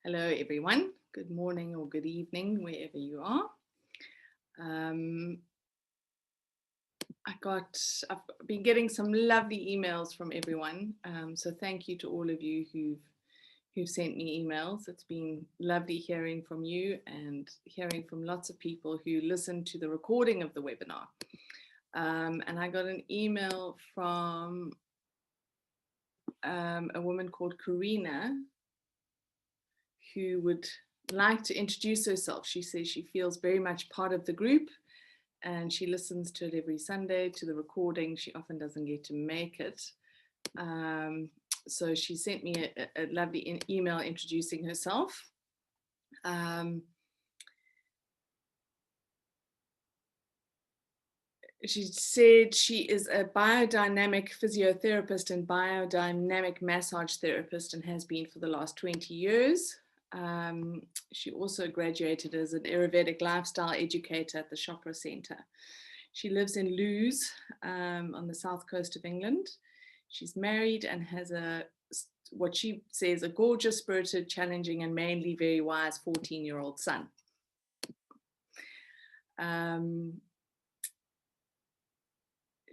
Hello, everyone. Good morning or good evening, wherever you are. I've been getting some lovely emails from everyone. So thank you to all of you who've sent me emails. It's been lovely hearing from you and hearing from lots of people who listen to the recording of the webinar. And I got an email from a woman called Karina, who would like to introduce herself. She says she feels very much part of the group and she listens to it every Sunday, to the recording. She often doesn't get to make it. So she sent me a lovely email introducing herself. She said she is a biodynamic physiotherapist and biodynamic massage therapist and has been for the last 20 years. She also graduated as an Ayurvedic lifestyle educator at the Chopra Center. She lives in Lewes on the south coast of England. She's married and has what she says, a gorgeous, spirited, challenging, and mainly very wise 14-year-old son.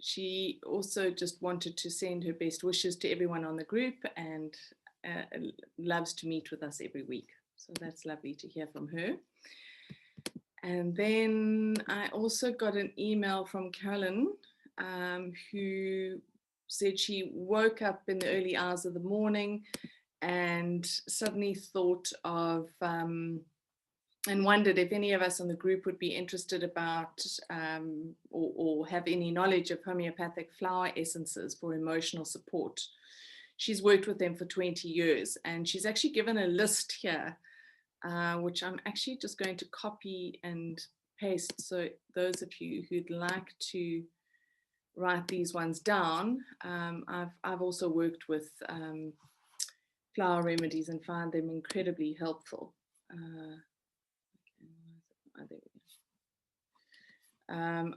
She also just wanted to send her best wishes to everyone on the group and loves to meet with us every week. So that's lovely to hear from her. And then I also got an email from Carolyn, who said she woke up in the early hours of the morning and suddenly thought of and wondered if any of us on the group would be interested about or have any knowledge of homeopathic flower essences for emotional support. She's worked with them for 20 years and she's actually given a list here, which I'm actually just going to copy and paste. So those of you who'd like to write these ones down, I've also worked with flower remedies and found them incredibly helpful.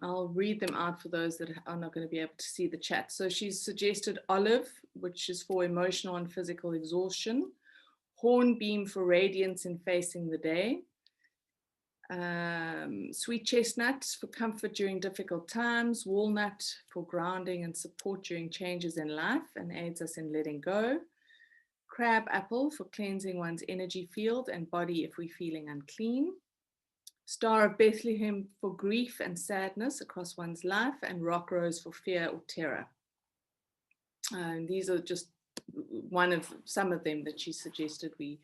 I'll read them out for those that are not going to be able to see the chat. So she's suggested olive, which is for emotional and physical exhaustion, hornbeam for radiance in facing the day, sweet chestnut for comfort during difficult times, walnut for grounding and support during changes in life and aids us in letting go, crab apple for cleansing one's energy field and body if we're feeling unclean, Star of Bethlehem for grief and sadness across one's life, and rock rose for fear or terror. These are just some of them that she suggested we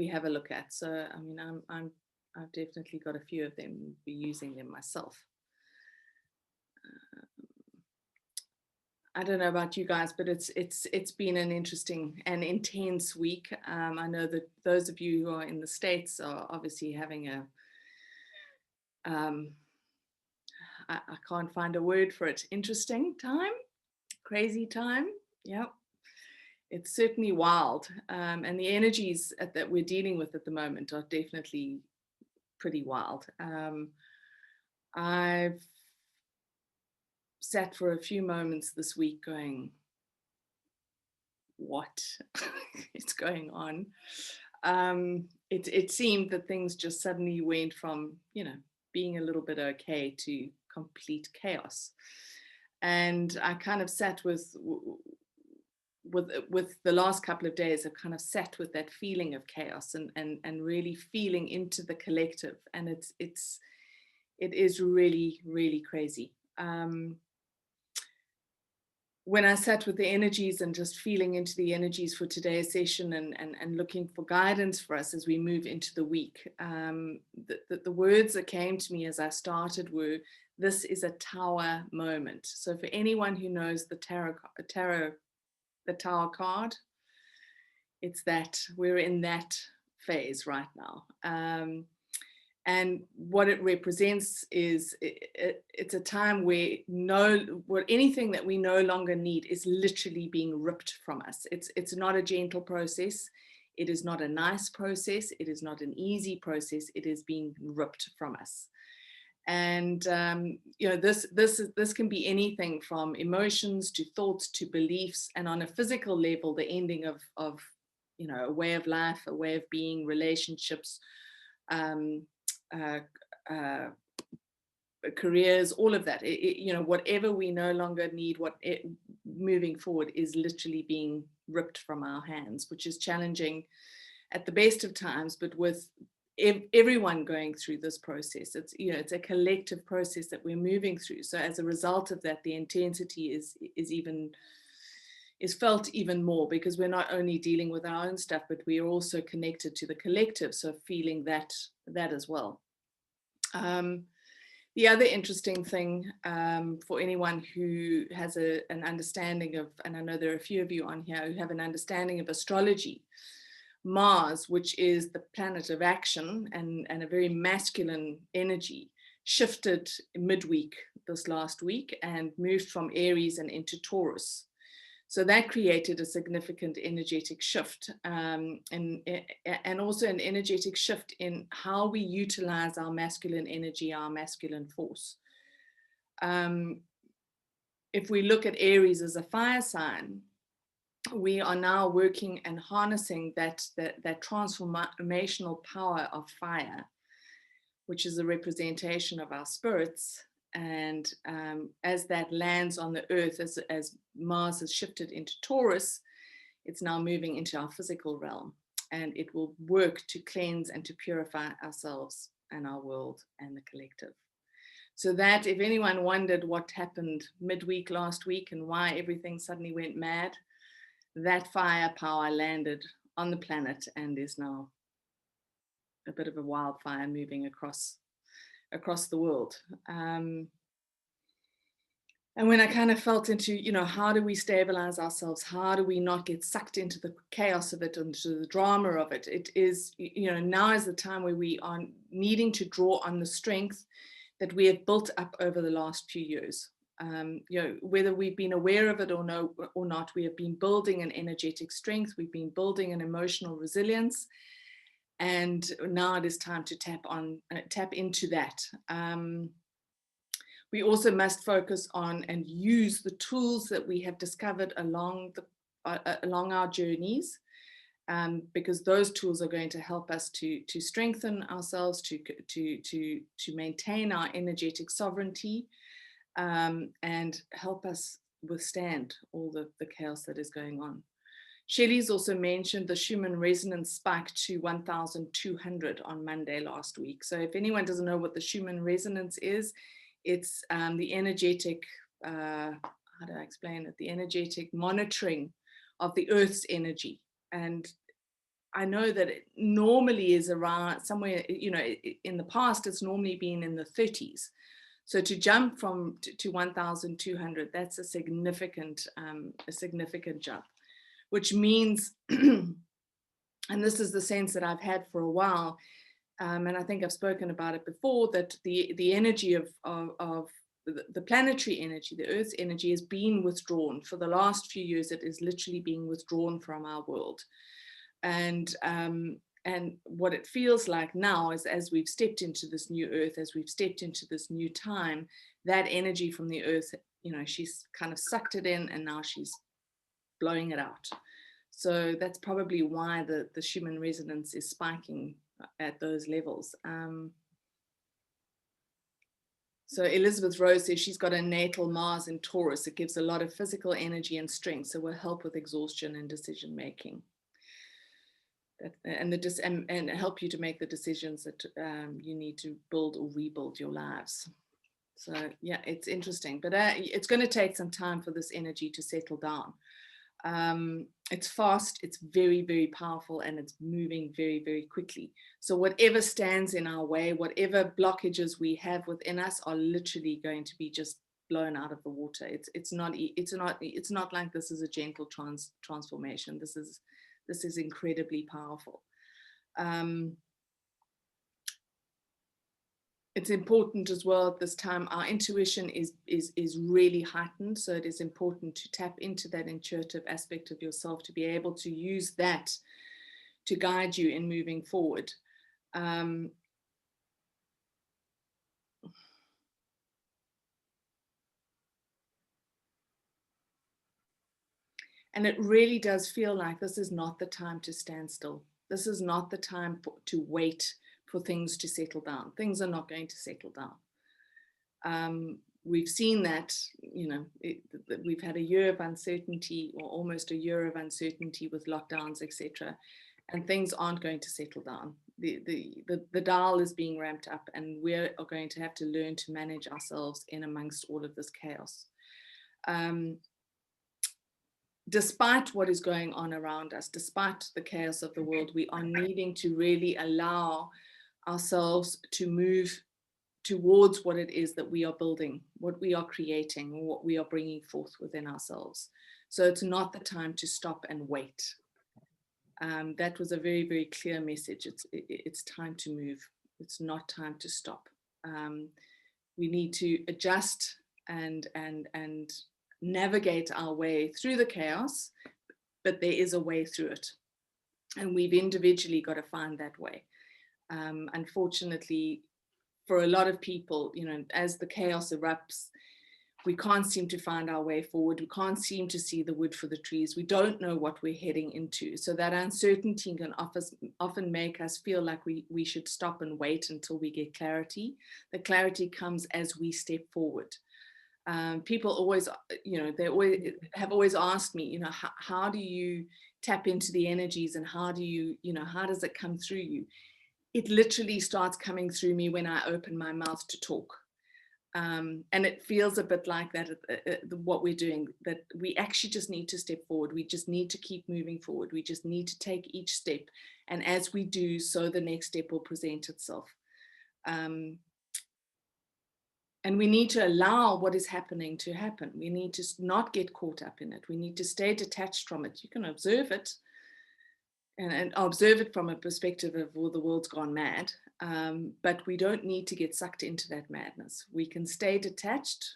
have a look at. So I mean, I've definitely got a few of them, be using them myself. I don't know about you guys, but it's been an interesting and intense week. I know that those of you who are in the States are obviously having I can't find a word for it. Interesting time, crazy time. Yeah, it's certainly wild. And the energies that we're dealing with at the moment are definitely pretty wild. I've sat for a few moments this week going, what is going on? It seemed that things just suddenly went from, being a little bit okay to complete chaos. And I kind of sat with the last couple of days, I've kind of sat with that feeling of chaos and really feeling into the collective. And it is really, really crazy. When I sat with the energies and just feeling into the energies for today's session and looking for guidance for us as we move into the week, the words that came to me as I started were, this is a tower moment. So for anyone who knows the tower card, it's that we're in that phase right now. And what it represents is it's a time where anything that we no longer need is literally being ripped from us. It's not a gentle process. It is not a nice process. It is not an easy process. It is being ripped from us. And this can be anything from emotions to thoughts to beliefs, and on a physical level, the ending of you know, a way of life, a way of being, relationships, uh, careers, all of that. You know, whatever we no longer need, moving forward is literally being ripped from our hands, which is challenging at the best of times, but with everyone going through this process, it's, you know, it's a collective process that we're moving through. So as a result of that, the intensity is felt even more, because we're not only dealing with our own stuff, but we are also connected to the collective, so feeling that as well. The other interesting thing, for anyone who has an understanding of, and I know there are a few of you on here who have an understanding of astrology, Mars, which is the planet of action and a very masculine energy, shifted midweek this last week and moved from Aries and into Taurus. So that created a significant energetic shift, and also an energetic shift in how we utilize our masculine energy, our masculine force. If we look at Aries as a fire sign, we are now working and harnessing that transformational power of fire, which is a representation of our spirits. And as that lands on the earth, as Mars has shifted into Taurus, it's now moving into our physical realm, and it will work to cleanse and to purify ourselves and our world and the collective. So that, if anyone wondered what happened midweek last week and why everything suddenly went mad, that firepower landed on the planet and is now a bit of a wildfire moving across the world. And when I kind of felt into, you know, how do we stabilize ourselves? How do we not get sucked into the chaos of it, into the drama of it? It is, you know, now is the time where we are needing to draw on the strength that we have built up over the last few years. You know, whether we've been aware of it or not, we have been building an energetic strength. We've been building an emotional resilience. And now it is time to tap into that. We also must focus on and use the tools that we have discovered along our journeys, because those tools are going to help us to strengthen ourselves, to maintain our energetic sovereignty, and help us withstand all the chaos that is going on. Shelley's also mentioned the Schumann resonance spike to 1,200 on Monday last week. So if anyone doesn't know what the Schumann resonance is, it's the energetic, how do I explain it? The energetic monitoring of the Earth's energy. And I know that it normally is around somewhere, you know, in the past, it's normally been in the 30s. So to jump to 1,200, that's a significant jump. Which means, and this is the sense that I've had for a while, and I think I've spoken about it before, that the energy of the planetary energy, the Earth's energy, is being withdrawn. For the last few years, it is literally being withdrawn from our world. And what it feels like now is, as we've stepped into this new Earth, as we've stepped into this new time, that energy from the Earth, you know, she's kind of sucked it in, and now she's blowing it out. So that's probably why the Schumann resonance is spiking at those levels. So Elizabeth Rose says she's got a natal Mars in Taurus. It gives a lot of physical energy and strength, so will help with exhaustion and decision making, and help you to make the decisions that you need to build or rebuild your lives. So yeah, it's interesting, but it's going to take some time for this energy to settle down. It's fast, it's very, very powerful, and it's moving very, very quickly. So whatever stands in our way, whatever blockages we have within us, are literally going to be just blown out of the water. It's not like this is a gentle transformation. This is incredibly powerful. It's important as well at this time, our intuition is really heightened. So it is important to tap into that intuitive aspect of yourself, to be able to use that to guide you in moving forward. And And it really does feel like this is not the time to stand still. This is not the time to wait for things to settle down. Things are not going to settle down. We've seen that, we've had a year of uncertainty, or almost a year of uncertainty with lockdowns, etc. And things aren't going to settle down. The dial is being ramped up, and we are going to have to learn to manage ourselves in amongst all of this chaos. Despite what is going on around us, despite the chaos of the world, we are needing to really allow ourselves to move towards what it is that we are building, what we are creating, or what we are bringing forth within ourselves. So it's not the time to stop and wait. That was a very, very clear message. It's time to move. It's not time to stop. We need to adjust and navigate our way through the chaos, but there is a way through it, and we've individually got to find that way. Unfortunately, for a lot of people, as the chaos erupts, we can't seem to find our way forward. We can't seem to see the wood for the trees. We don't know what we're heading into. So that uncertainty can often make us feel like we should stop and wait until we get clarity. The clarity comes as we step forward. People always, they have always asked me, how do you tap into the energies, and how do you, how does it come through you? It literally starts coming through me when I open my mouth to talk. And it feels a bit like that, what we're doing, that we actually just need to step forward. We just need to keep moving forward. We just need to take each step. And as we do so, the next step will present itself. And we need to allow what is happening to happen. We need to not get caught up in it. We need to stay detached from it. You can observe it and observe it from a perspective of, well, the world's gone mad. But we don't need to get sucked into that madness. We can stay detached,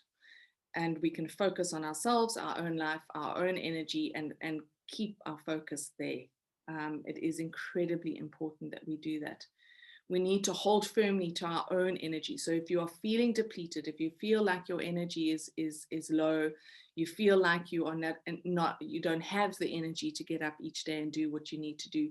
and we can focus on ourselves, our own life, our own energy, and keep our focus there. It is incredibly important that we do that. We need to hold firmly to our own energy. So if you are feeling depleted, if you feel like your energy is low, you feel like you are you don't have the energy to get up each day and do what you need to do,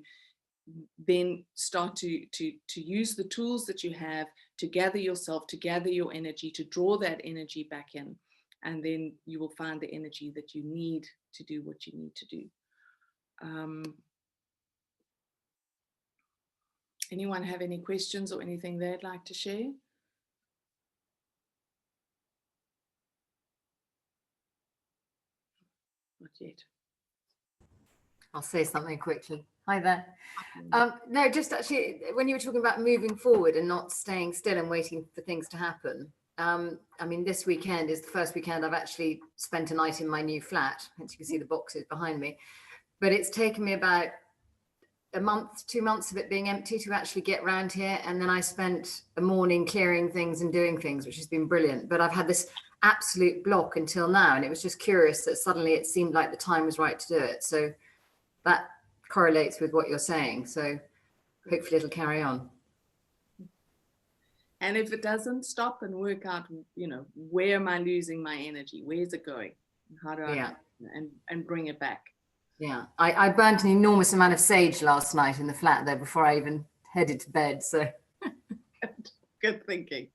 then start to use the tools that you have to gather yourself, to gather your energy, to draw that energy back in, and then you will find the energy that you need to do what you need to do. Anyone have any questions or anything they'd like to share? Not yet. I'll say something quickly. Hi there. No, just actually, when you were talking about moving forward and not staying still and waiting for things to happen. I mean, this weekend is the first weekend I've actually spent a night in my new flat. As you can see, the boxes behind me. But it's taken me about a month, 2 months of it being empty to actually get round here. And then I spent a morning clearing things and doing things, which has been brilliant. But I've had this absolute block until now. And it was just curious that suddenly it seemed like the time was right to do it. So that correlates with what you're saying. So hopefully it'll carry on. And if it doesn't, stop and work out, where am I losing my energy? Where's it going? How do I and bring it back? Yeah, I burnt an enormous amount of sage last night in the flat there before I even headed to bed. So good thinking.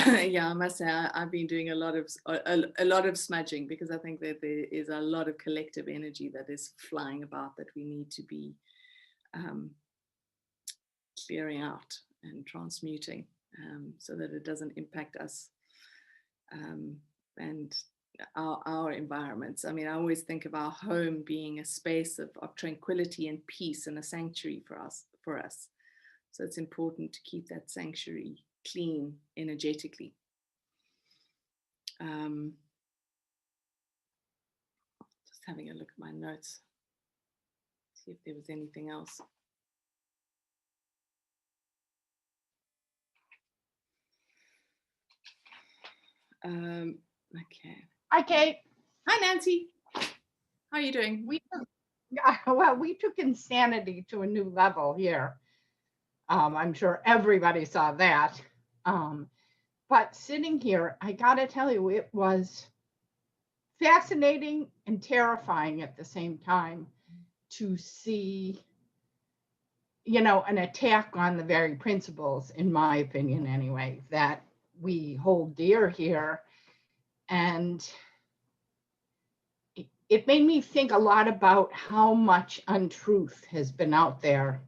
Yeah, I must say I've been doing a lot of smudging, because I think that there is a lot of collective energy that is flying about that we need to be clearing out and transmuting, so that it doesn't impact us and our environments. I mean, I always think of our home being a space of tranquility and peace, and a sanctuary for us. So it's important to keep that sanctuary clean energetically. Just having a look at my notes, see if there was anything else. Okay. Hi, Kate. Hi, Nancy. How are you doing? We took insanity to a new level here. I'm sure everybody saw that. But sitting here, I gotta tell you, it was fascinating and terrifying at the same time to see, an attack on the very principles, in my opinion anyway, that we hold dear here. And it made me think a lot about how much untruth has been out there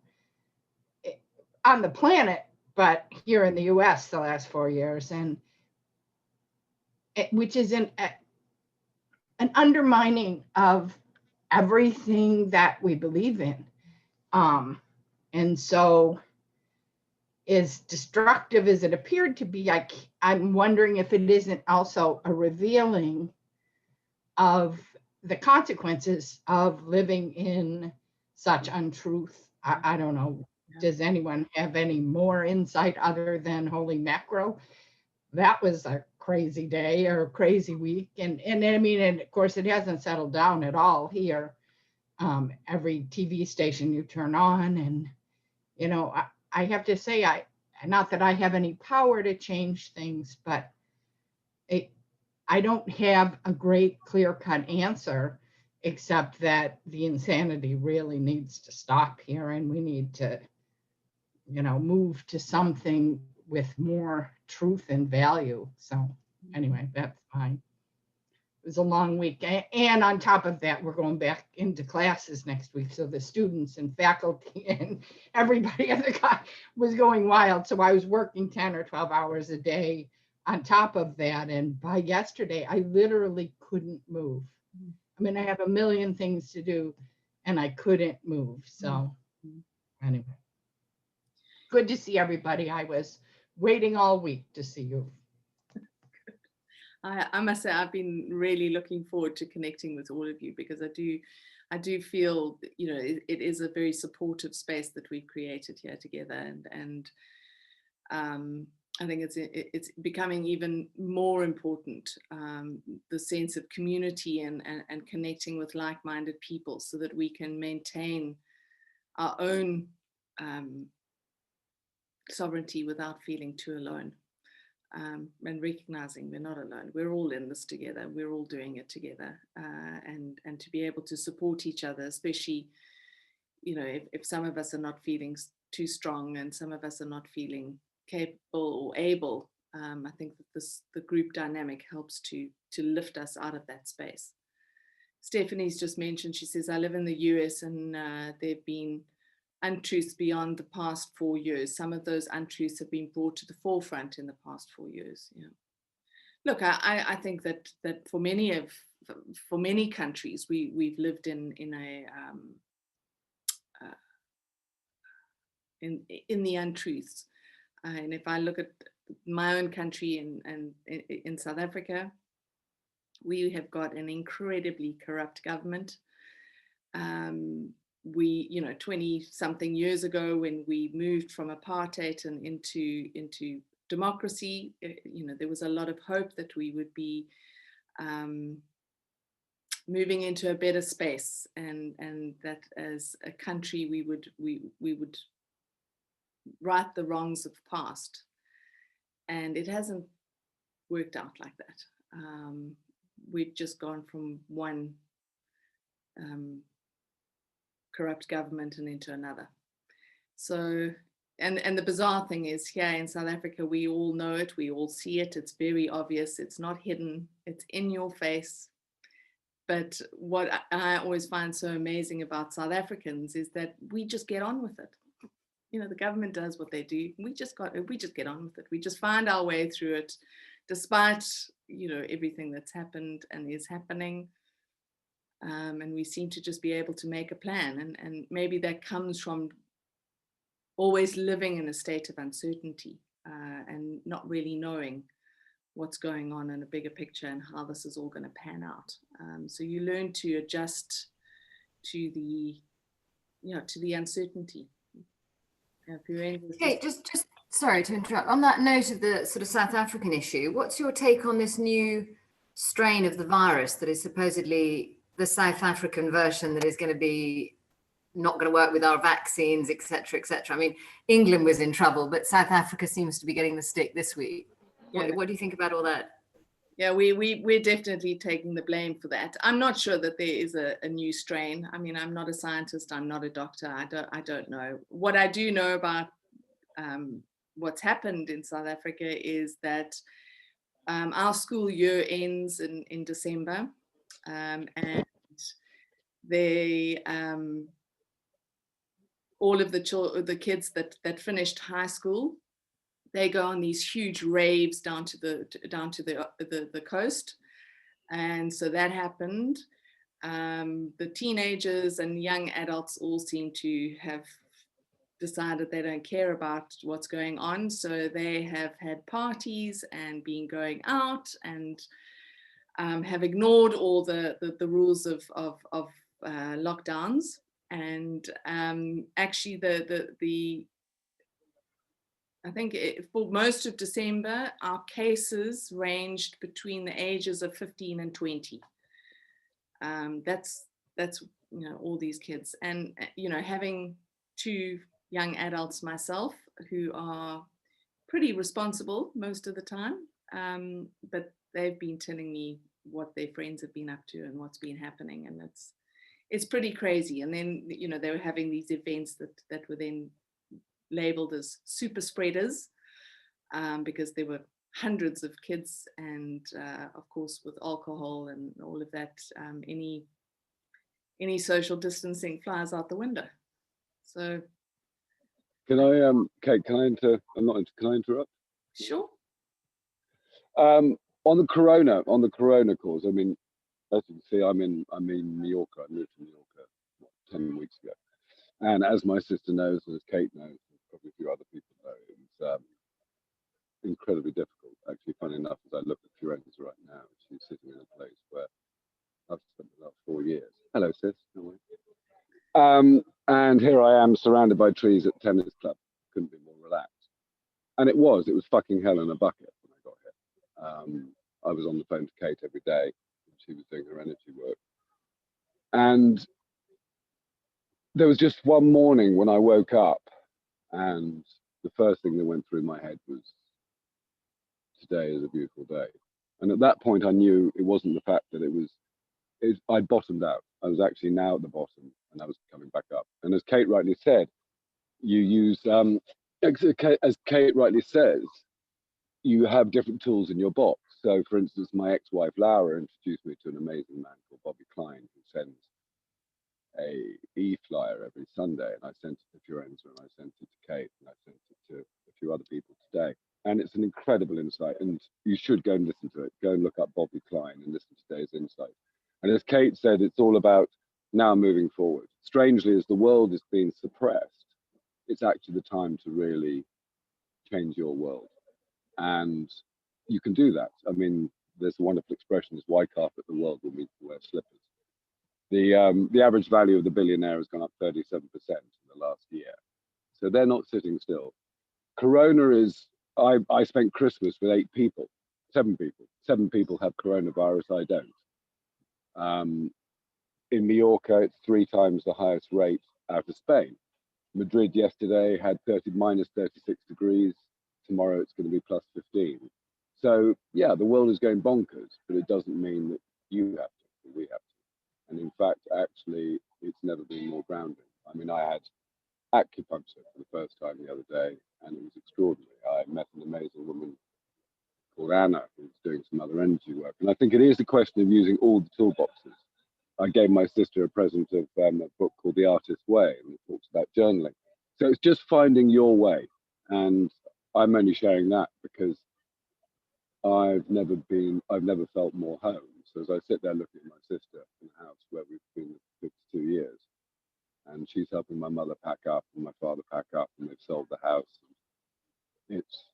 on the planet, but here in the US the last 4 years, and which is an undermining of everything that we believe in. And so, as destructive as it appeared to be, I'm wondering if it isn't also a revealing of the consequences of living in such untruth. I don't know. Does anyone have any more insight other than holy mackerel? That was a crazy day or a crazy week. And I mean, and of course, it hasn't settled down at all here. Every TV station you turn on, and, I have to say, not that I have any power to change things, but I don't have a great clear-cut answer, except that the insanity really needs to stop here, and we need to, move to something with more truth and value. So anyway, that's fine. It was a long week. And on top of that, we're going back into classes next week. So the students and faculty and everybody at the class was going wild. So I was working 10 or 12 hours a day on top of that. And by yesterday, I literally couldn't move. I mean, I have a million things to do and I couldn't move. So anyway, good to see everybody. I was waiting all week to see you. I must say I've been really looking forward to connecting with all of you, because I do feel, it is a very supportive space that we've created here together, and I think it's becoming even more important, the sense of community and connecting with like-minded people, so that we can maintain our own sovereignty without feeling too alone. And recognizing we're not alone. We're all in this together. We're all doing it together, and to be able to support each other, especially, if some of us are not feeling too strong and some of us are not feeling capable or able. I think that the group dynamic helps to lift us out of that space. Stephanie's just mentioned, she says, I live in the US, and there've been untruths beyond the past 4 years. Some of those untruths have been brought to the forefront in the past 4 years. Yeah. Look, I think that for many countries, we've lived in the untruths. And if I look at my own country and in South Africa, we have got an incredibly corrupt government. We, 20 something years ago, when we moved from apartheid and into democracy, there was a lot of hope that we would be moving into a better space, and that as a country we would right the wrongs of the past. And it hasn't worked out like that. We've just gone from one corrupt government and into another. So, and the bizarre thing is, here in South Africa, we all know it, we all see it, it's very obvious, it's not hidden, it's in your face. But what I always find so amazing about South Africans is that we just get on with it. The government does what they do. We just get on with it. We just find our way through it, despite, everything that's happened and is happening. And we seem to just be able to make a plan. And maybe that comes from always living in a state of uncertainty, and not really knowing what's going on in a bigger picture and how this is all going to pan out. So you learn to adjust to the uncertainty. Okay, just sorry to interrupt. On that note of the sort of South African issue, what's your take on this new strain of the virus that is supposedly the South African version that is going to be not going to work with our vaccines, et cetera, et cetera? I mean, England was in trouble, but South Africa seems to be getting the stick this week. Yeah. What do you think about all that? Yeah, we're definitely taking the blame for that. I'm not sure that there is a new strain. I mean, I'm not a scientist. I'm not a doctor. I don't know. What I do know about what's happened in South Africa is that our school year ends in December, and they all of the kids that finished high school, they go on these huge raves down to the coast, and so that happened. The teenagers and young adults all seem to have decided they don't care about what's going on, so they have had parties and been going out and have ignored all the rules of lockdowns. And actually, I think for most of December, our cases ranged between the ages of 15 and 20. That's all these kids, and having two young adults myself who are pretty responsible most of the time, but they've been telling me what their friends have been up to and what's been happening, and it's pretty crazy. And then they were having these events that were then labeled as super spreaders, because there were hundreds of kids, and of course with alcohol and all of that, any social distancing flies out the window. So can I Kate, can I interrupt? Sure. On the corona cause, I mean, as you can see, I'm in New York. I moved to New York 10 weeks ago, and as my sister knows, and as Kate knows, and probably a few other people know, it was incredibly difficult. Actually, funny enough, as I look at Firenze right now, she's sitting in a place where I've spent the last 4 years. Hello, sis. No way. And here I am surrounded by trees at tennis club. Couldn't be more relaxed. And it was fucking hell in a bucket when I got here. I was on the phone to Kate every day. She was doing her energy work. And there was just one morning when I woke up, and the first thing that went through my head was, today is a beautiful day. And at that point, I knew it wasn't the fact that I'd bottomed out. I was actually now at the bottom, and I was coming back up. And as Kate rightly said, you use, as Kate rightly says, you have different tools in your box. So for instance, my ex-wife Laura introduced me to an amazing man called Bobby Klein, who sends a e-flyer every Sunday, and I sent it to Firenze, and I sent it to Kate, and I sent it to a few other people today. And it's an incredible insight, and you should go and listen to it. Go and look up Bobby Klein and listen to today's insight. And as Kate said, it's all about now moving forward. Strangely, as the world is being suppressed, it's actually the time to really change your world. And you can do that. I mean, there's a wonderful expression, is why carpet the world will meet to wear slippers. The average value of the billionaire has gone up 37% in the last year. So they're not sitting still. Corona is, I spent Christmas with 8 people, 7 people. 7 people have coronavirus, I don't. In Mallorca, it's 3 times the highest rate out of Spain. Madrid yesterday had minus 36 degrees. Tomorrow it's going to be plus 15. So yeah, the world is going bonkers, but it doesn't mean that you have to, we have to. And in fact, actually, it's never been more grounding. I mean, I had acupuncture for the first time the other day, and it was extraordinary. I met an amazing woman called Anna, who's doing some other energy work. And I think it is a question of using all the toolboxes. I gave my sister a present of a book called The Artist's Way, and it talks about journaling. So it's just finding your way. And I'm only sharing that because I've never felt more home. So as I sit there looking at my sister in the house where we've been for 52 years, and she's helping my mother pack up and my father pack up, and they've sold the house. It's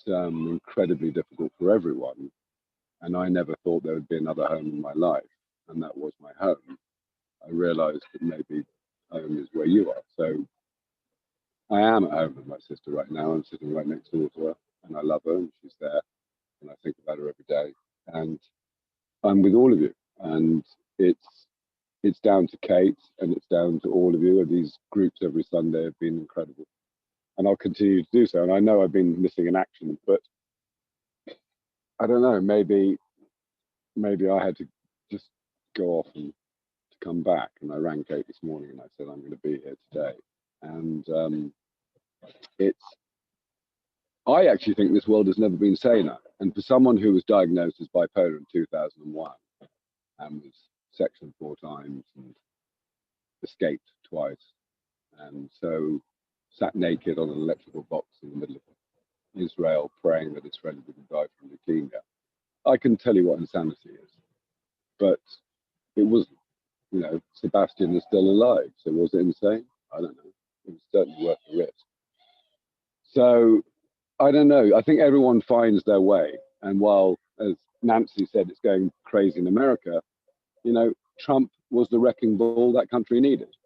incredibly difficult for everyone. And I never thought there would be another home in my life, and that was my home. I realized that maybe home is where you are. So I am at home with my sister right now. I'm sitting right next door to her, and I love her, and she's there, and I think about her every day. And I'm with all of you, and it's down to Kate, and it's down to all of you. And these groups every Sunday have been incredible, and I'll continue to do so. And I know I've been missing in action, but I don't know, maybe I had to just go off and to come back. And I rang Kate this morning and I said, I'm going to be here today. And I actually think this world has never been saner. And for someone who was diagnosed as bipolar in 2001 and was sectioned 4 times and escaped twice, and so sat naked on an electrical box in the middle of Israel praying that his friend wouldn't die from leukemia, I can tell you what insanity is. But it wasn't. You know, Sebastian is still alive. So was it insane? I don't know. It was certainly worth the risk. So I don't know. I think everyone finds their way. And while, as Nancy said, it's going crazy in America, you know, Trump was the wrecking ball that country needed.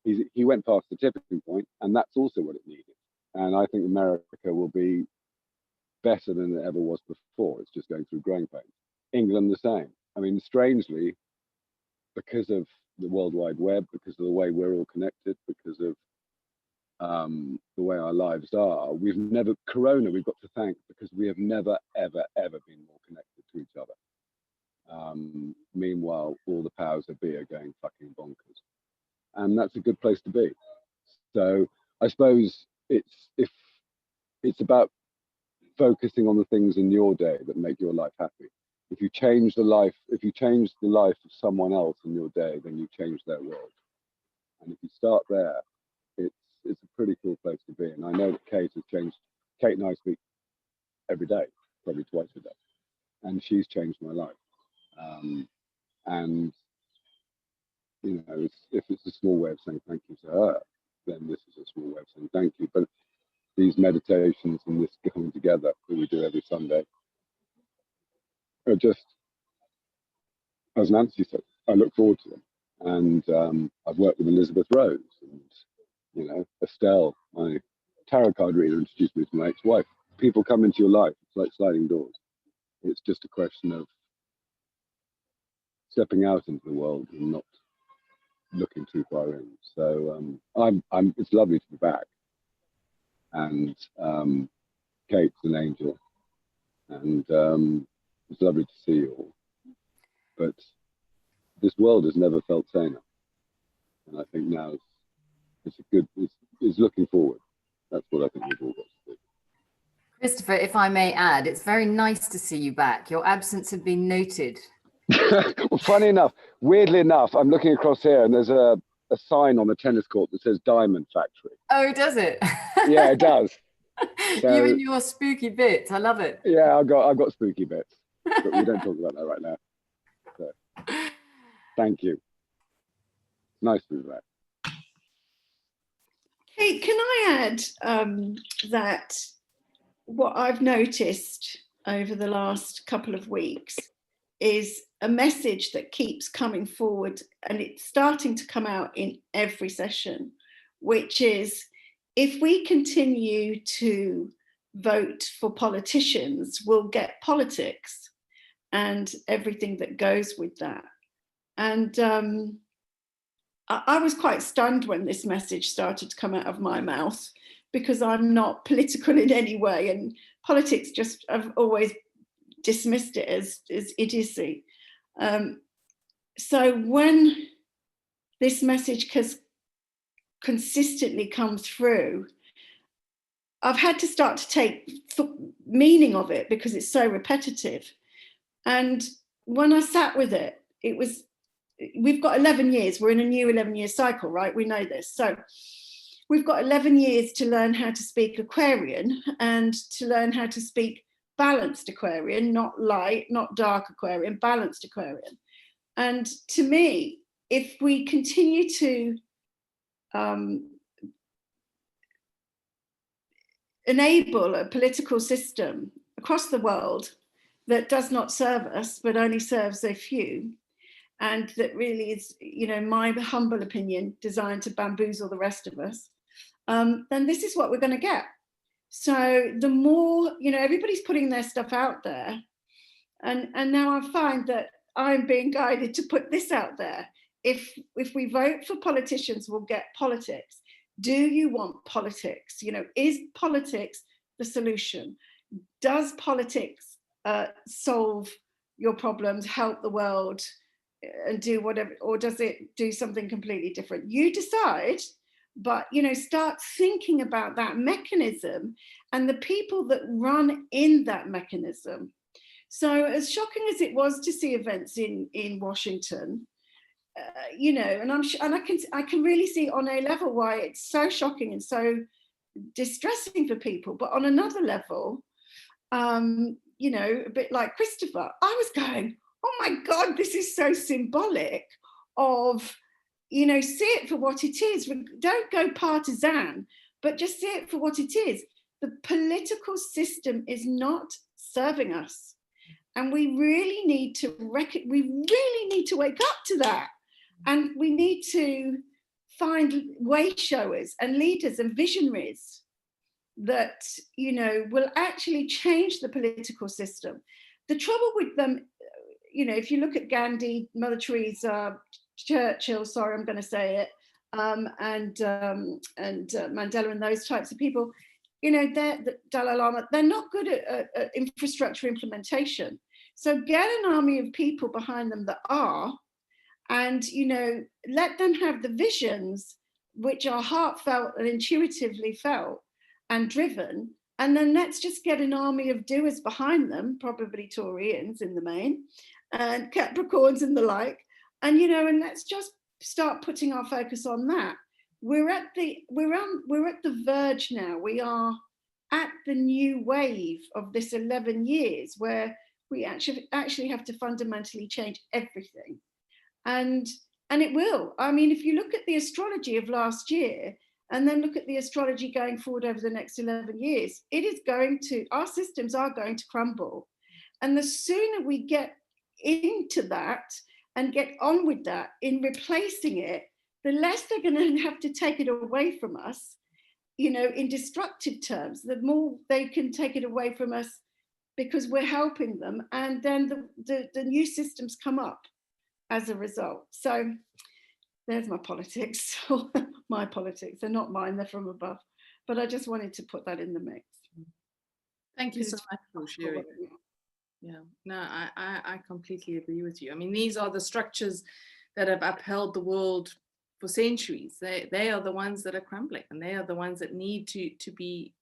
He went past the tipping point, and that's also what it needed. And I think America will be better than it ever was before. It's just going through growing pains. England the same. I mean, strangely, because of the World Wide Web, because of the way we're all connected, because of the way our lives are, Corona we've got to thank, because we have never, ever, ever been more connected to each other. Meanwhile, all the powers that be are going fucking bonkers. And that's a good place to be. So I suppose it's about focusing on the things in your day that make your life happy. If you change the life of someone else in your day, then you change their world. And if you start there, it's a pretty cool place to be. And I know that Kate has changed. Kate and I speak every day, probably twice a day, and she's changed my life. And you know, if it's a small way of saying thank you to her, then this is a small way of saying thank you. But these meditations and this coming together that we do every Sunday are just, as Nancy said, I look forward to them. And I've worked with Elizabeth Rose and, you know, Estelle, my tarot card reader, introduced me to my ex-wife. People come into your life, it's like sliding doors. It's just a question of stepping out into the world and not looking too far in. So it's lovely to be back. And Kate's an angel. And it's lovely to see you all. But this world has never felt saner. And I think now it's looking forward. That's what I think we've all got to do. Christopher, if I may add, it's very nice to see you back. Your absence had been noted. Well, funny enough, weirdly enough, I'm looking across here and there's a sign on the tennis court that says Diamond Factory. Oh, does it? Yeah, it does. So, you and your spooky bits. I love it. Yeah, I've got spooky bits, but we don't talk about that right now. So, thank you. Nice to be back. Kate, can I add that what I've noticed over the last couple of weeks is a message that keeps coming forward, and it's starting to come out in every session, which is, if we continue to vote for politicians, we'll get politics and everything that goes with that. And I was quite stunned when this message started to come out of my mouth, because I'm not political in any way, and politics just, I've always dismissed it as idiocy. So when this message has consistently come through, I've had to start to take meaning of it, because it's so repetitive. And when I sat with it, we've got 11 years, we're in a new 11-year cycle, right? We know this. So we've got 11 years to learn how to speak Aquarian, and to learn how to speak balanced Aquarian, not light, not dark Aquarian, balanced Aquarian. And to me, if we continue to enable a political system across the world that does not serve us, but only serves a few, and that really is, you know, my humble opinion, designed to bamboozle the rest of us, then this is what we're going to get. So the more, you know, everybody's putting their stuff out there, and now I find that I'm being guided to put this out there. If we vote for politicians, we'll get politics. Do you want politics? You know, is politics the solution? Does politics solve your problems, help the world, and do whatever, or does it do something completely different? You decide, but start thinking about that mechanism and the people that run in that mechanism. So as shocking as it was to see events in Washington, and I can really see on a level why it's so shocking and so distressing for people. But on another level, a bit like Christopher, I was going, oh my God, this is so symbolic of, see it for what it is. Don't go partisan, but just see it for what it is. The political system is not serving us. And we really need to wake up to that. And we need to find way showers and leaders and visionaries that, will actually change the political system. The trouble with them, if you look at Gandhi, Mother Teresa, Churchill, sorry, I'm going to say it, and Mandela and those types of people, they're the Dalai Lama, they're not good at infrastructure implementation. So get an army of people behind them that are, and, let them have the visions which are heartfelt and intuitively felt and driven. And then let's just get an army of doers behind them, probably Taurians in the main, and Capricorns and the like. And, and let's just start putting our focus on that. We're at the verge now. We are at the new wave of this 11 years where we actually have to fundamentally change everything. And it will. I mean, if you look at the astrology of last year and then look at the astrology going forward over the next 11 years, our systems are going to crumble. And the sooner we get into that and get on with that in replacing it, the less they're going to have to take it away from us, in destructive terms, the more they can take it away from us because we're helping them. And then the new systems come up as a result. So there's my politics. My politics, they're not mine, they're from above. But I just wanted to put that in the mix. Thank you so much for sharing. Yeah, no, I completely agree with you. I mean, these are the structures that have upheld the world for centuries. They are the ones that are crumbling, and they are the ones that need to be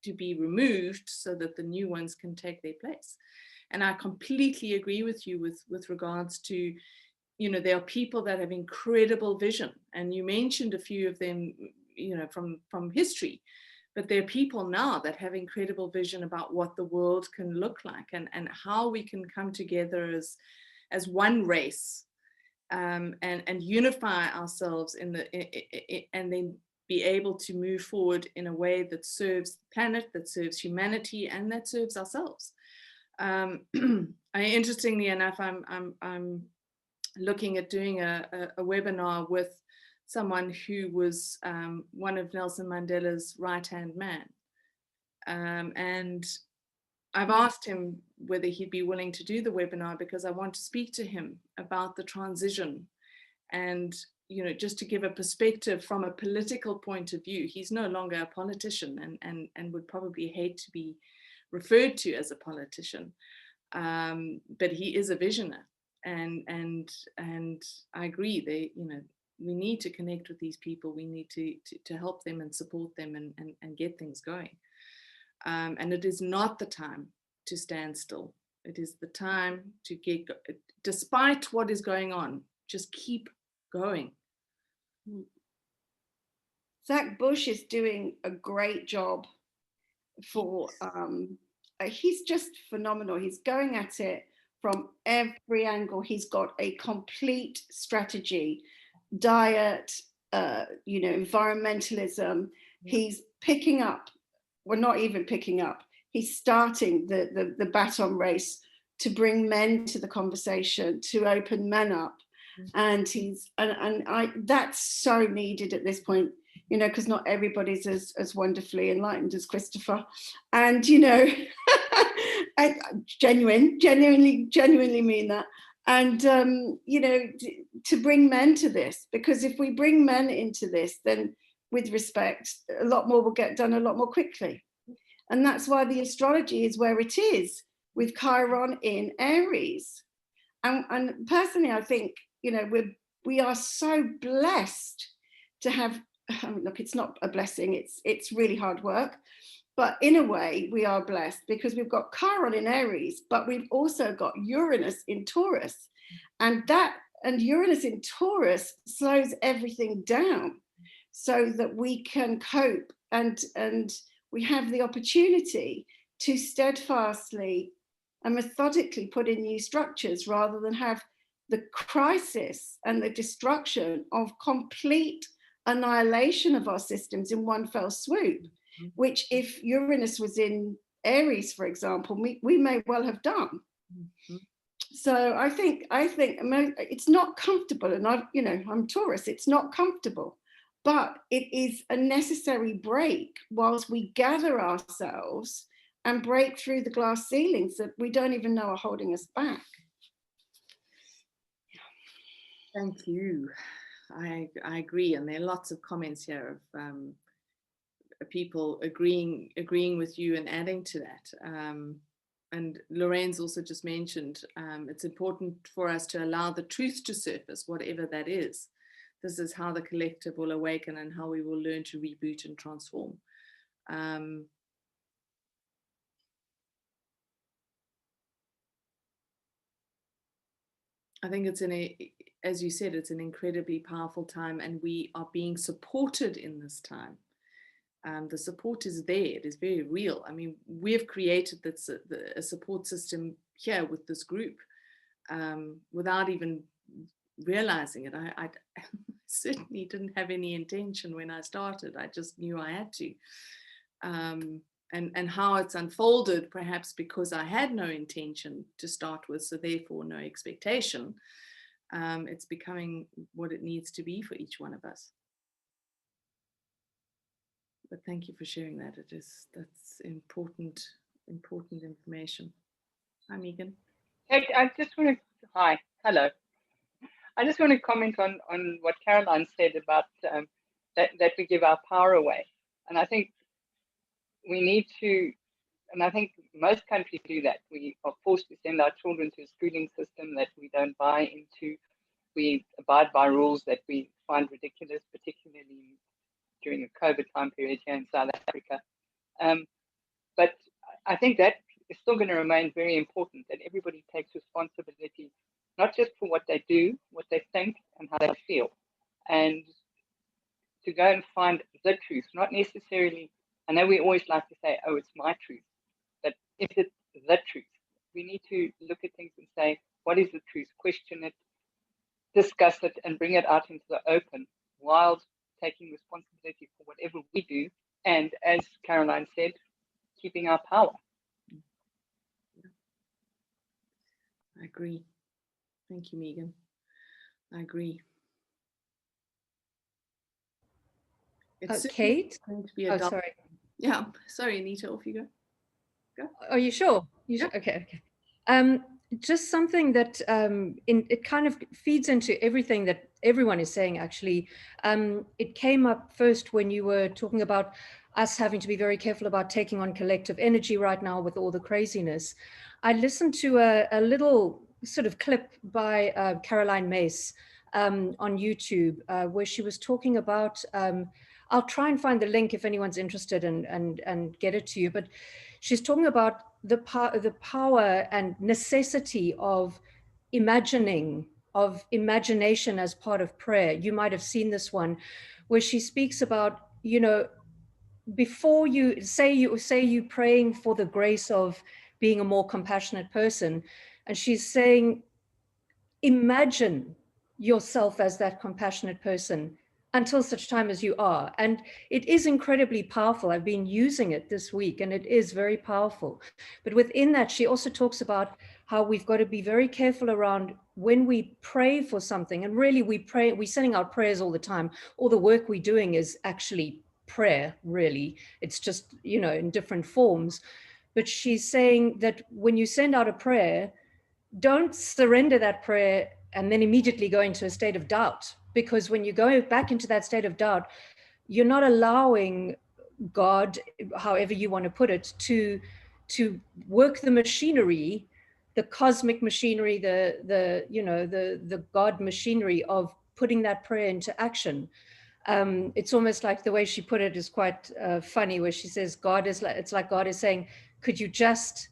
removed so that the new ones can take their place. And I completely agree with you with regards to, there are people that have incredible vision, and you mentioned a few of them, from history. But there are people now that have incredible vision about what the world can look like and how we can come together as one race, and unify ourselves and then be able to move forward in a way that serves the planet, that serves humanity, and that serves ourselves. Interestingly enough, I'm looking at doing a webinar with someone who was one of Nelson Mandela's right-hand man. And I've asked him whether he'd be willing to do the webinar because I want to speak to him about the transition. And, just to give a perspective from a political point of view, he's no longer a politician and would probably hate to be referred to as a politician. But he is a visionary. And I agree, we need to connect with these people. We need to help them and support them and get things going. And it is not the time to stand still. It is the time to despite what is going on, just keep going. Zach Bush is doing a great job for, he's just phenomenal. He's going at it from every angle. He's got a complete strategy. Diet, environmentalism. He's picking up, well, not even picking up, he's starting the baton race to bring men to the conversation, to open men up. And that's so needed at this point, because not everybody's as wonderfully enlightened as Christopher. And, I genuinely mean that. And, to bring men to this, because if we bring men into this, then with respect, a lot more will get done a lot more quickly. And that's why the astrology is where it is. with Chiron in Aries. And personally, I think, you know, we are so blessed to have, look, it's not a blessing, it's really hard work. But in a way, we are blessed because we've got Chiron in Aries, but we've also got Uranus in Taurus. And Uranus in Taurus slows everything down so that we can cope and we have the opportunity to steadfastly and methodically put in new structures rather than have the crisis and the destruction of complete annihilation of our systems in one fell swoop, which if Uranus was in Aries, for example, we may well have done. So I think it's not comfortable, and I'm Taurus, it's not comfortable, but it is a necessary break whilst we gather ourselves and break through the glass ceilings that we don't even know are holding us back. Thank you. I agree, and there are lots of comments here of people agreeing with you and adding to that. And Lorraine's also just mentioned it's important for us to allow the truth to surface, whatever that is. This is how the collective will awaken and how we will learn to reboot and transform. I think as you said, it's an incredibly powerful time, and we are being supported in this time. The support is there, it is very real. I mean, we've created a support system here with this group without even realizing it. I certainly didn't have any intention when I started. I just knew I had to. And how it's unfolded, perhaps because I had no intention to start with, so therefore no expectation, it's becoming what it needs to be for each one of us. But thank you for sharing that. That's important information. Hi, Megan. I just want to, hi, hello. I just want to comment on what Caroline said about that we give our power away. And I think we need to, and I think most countries do that. We are forced to send our children to a schooling system that we don't buy into. We abide by rules that we find ridiculous, particularly during the COVID time period here in South Africa. But I think that is still going to remain very important, that everybody takes responsibility, not just for what they do, what they think, and how they feel, and to go and find the truth, not necessarily, I know we always like to say, oh, it's my truth, but is it the truth? We need to look at things and say, what is the truth? Question it, discuss it, and bring it out into the open, while taking responsibility for whatever we do, and as Caroline said, keeping our power. I agree. Thank you, Megan. I agree. It's Kate? going to be Oh, sorry. Yeah, sorry, Anita, off you go. Are you sure? Okay. Just something that it kind of feeds into everything that everyone is saying, actually. It came up first when you were talking about us having to be very careful about taking on collective energy right now with all the craziness. I listened to a little sort of clip by Caroline Mace on YouTube where she was talking about, I'll try and find the link if anyone's interested and get it to you, but she's talking about the power and necessity of imagination as part of prayer. You might have seen this one where she speaks about, before you say you praying for the grace of being a more compassionate person, and she's saying, imagine yourself as that compassionate person until such time as you are. And it is incredibly powerful. I've been using it this week and it is very powerful. But within that, she also talks about how we've got to be very careful around when we pray for something. And really we're sending out prayers all the time. All the work we're doing is actually prayer, really. It's just, in different forms. But she's saying that when you send out a prayer, don't surrender that prayer and then immediately go into a state of doubt. Because when you go back into that state of doubt, you're not allowing God, however you want to put it, to to work the machinery, the cosmic machinery, the God machinery of putting that prayer into action. It's almost like the way she put it is quite funny, where she says, it's like God is saying, could you just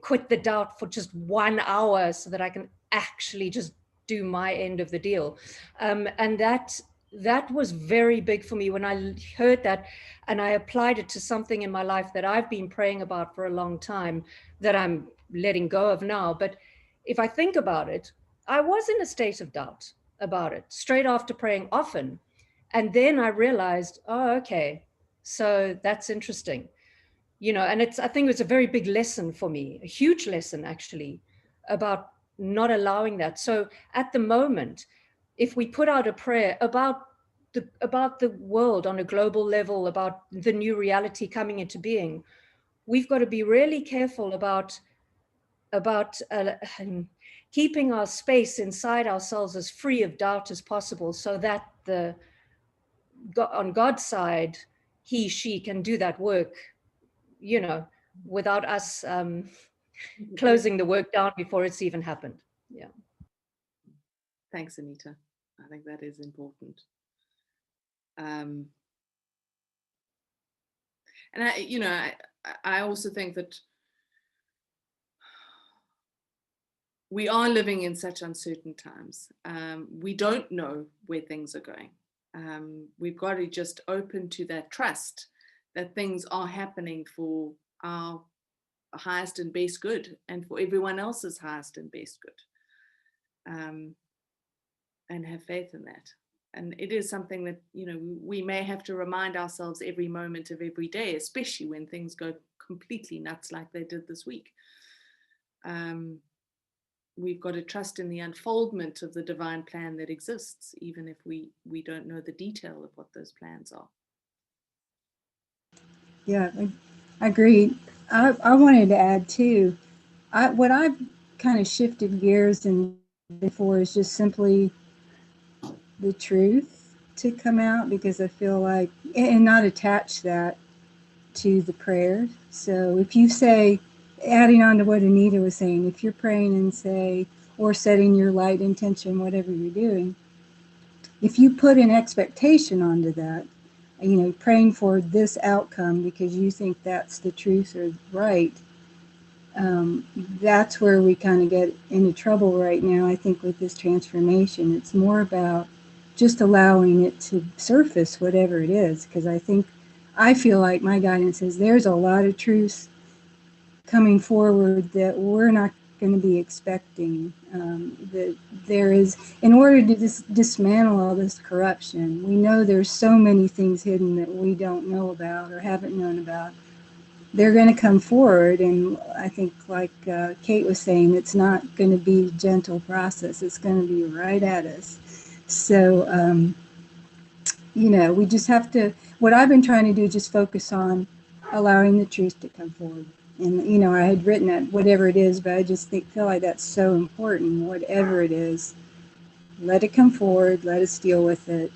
quit the doubt for just 1 hour so that I can actually just do my end of the deal? And that was very big for me when I heard that, and I applied it to something in my life that I've been praying about for a long time that I'm letting go of now. But if I think about it, I was in a state of doubt about it straight after praying often. And then I realized, oh, okay, so that's interesting. And I think it was a very big lesson for me, a huge lesson actually, about not allowing that. So at the moment, if we put out a prayer about the world on a global level, about the new reality coming into being, we've got to be really careful about keeping our space inside ourselves as free of doubt as possible, so that on God's side, she can do that work, without us closing the work down before it's even happened. Yeah. Thanks, Anita. I think that is important. And I also think that we are living in such uncertain times. We don't know where things are going. We've got to just open to that trust that things are happening for our highest and best good, and for everyone else's highest and best good, and have faith in that. And it is something that we may have to remind ourselves every moment of every day, especially when things go completely nuts like they did this week. We've got to trust in the unfoldment of the divine plan that exists, even if we don't know the detail of what those plans are. Yeah, I agree. I wanted to add too, what I've kind of shifted gears and before is just simply the truth to come out, because I feel like, and not attach that to the prayer. So if you say, adding on to what Anita was saying, if you're praying and say, or setting your light intention, whatever you're doing, if you put an expectation onto that, praying for this outcome because you think that's the truth or right, that's where we kind of get into trouble right now. I think with this transformation, it's more about just allowing it to surface, whatever it is, because I feel like my guidance is there's a lot of truths coming forward that we're not going to be expecting. That there is, in order to dismantle all this corruption, we know there's so many things hidden that we don't know about or haven't known about. They're going to come forward, and I think, like Kate was saying, it's not going to be a gentle process. It's going to be right at us. So, we just have to, what I've been trying to do is just focus on allowing the truth to come forward. And, I had written it, whatever it is, but I just feel like that's so important. Whatever it is, let it come forward, let us deal with it,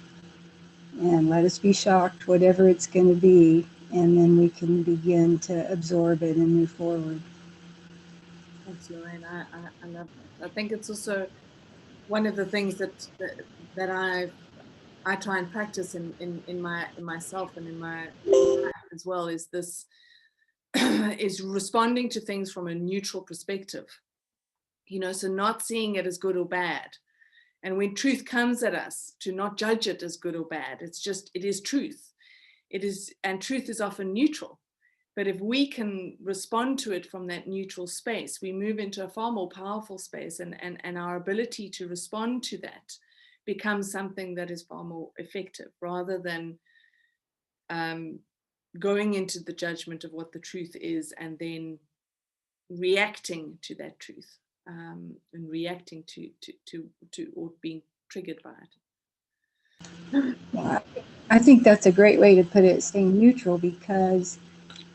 and let us be shocked, whatever it's going to be, and then we can begin to absorb it and move forward. Thanks, Lorraine. I love that. I think it's also one of the things that I try and practice in myself and in my life as well, is this is responding to things from a neutral perspective, so not seeing it as good or bad. And when truth comes at us, to not judge it as good or bad. It is truth. And truth is often neutral. But if we can respond to it from that neutral space, we move into a far more powerful space, and our ability to respond to that becomes something that is far more effective, rather than going into the judgment of what the truth is and then reacting to that truth, and reacting to or being triggered by it. Well, I think that's a great way to put it, staying neutral, because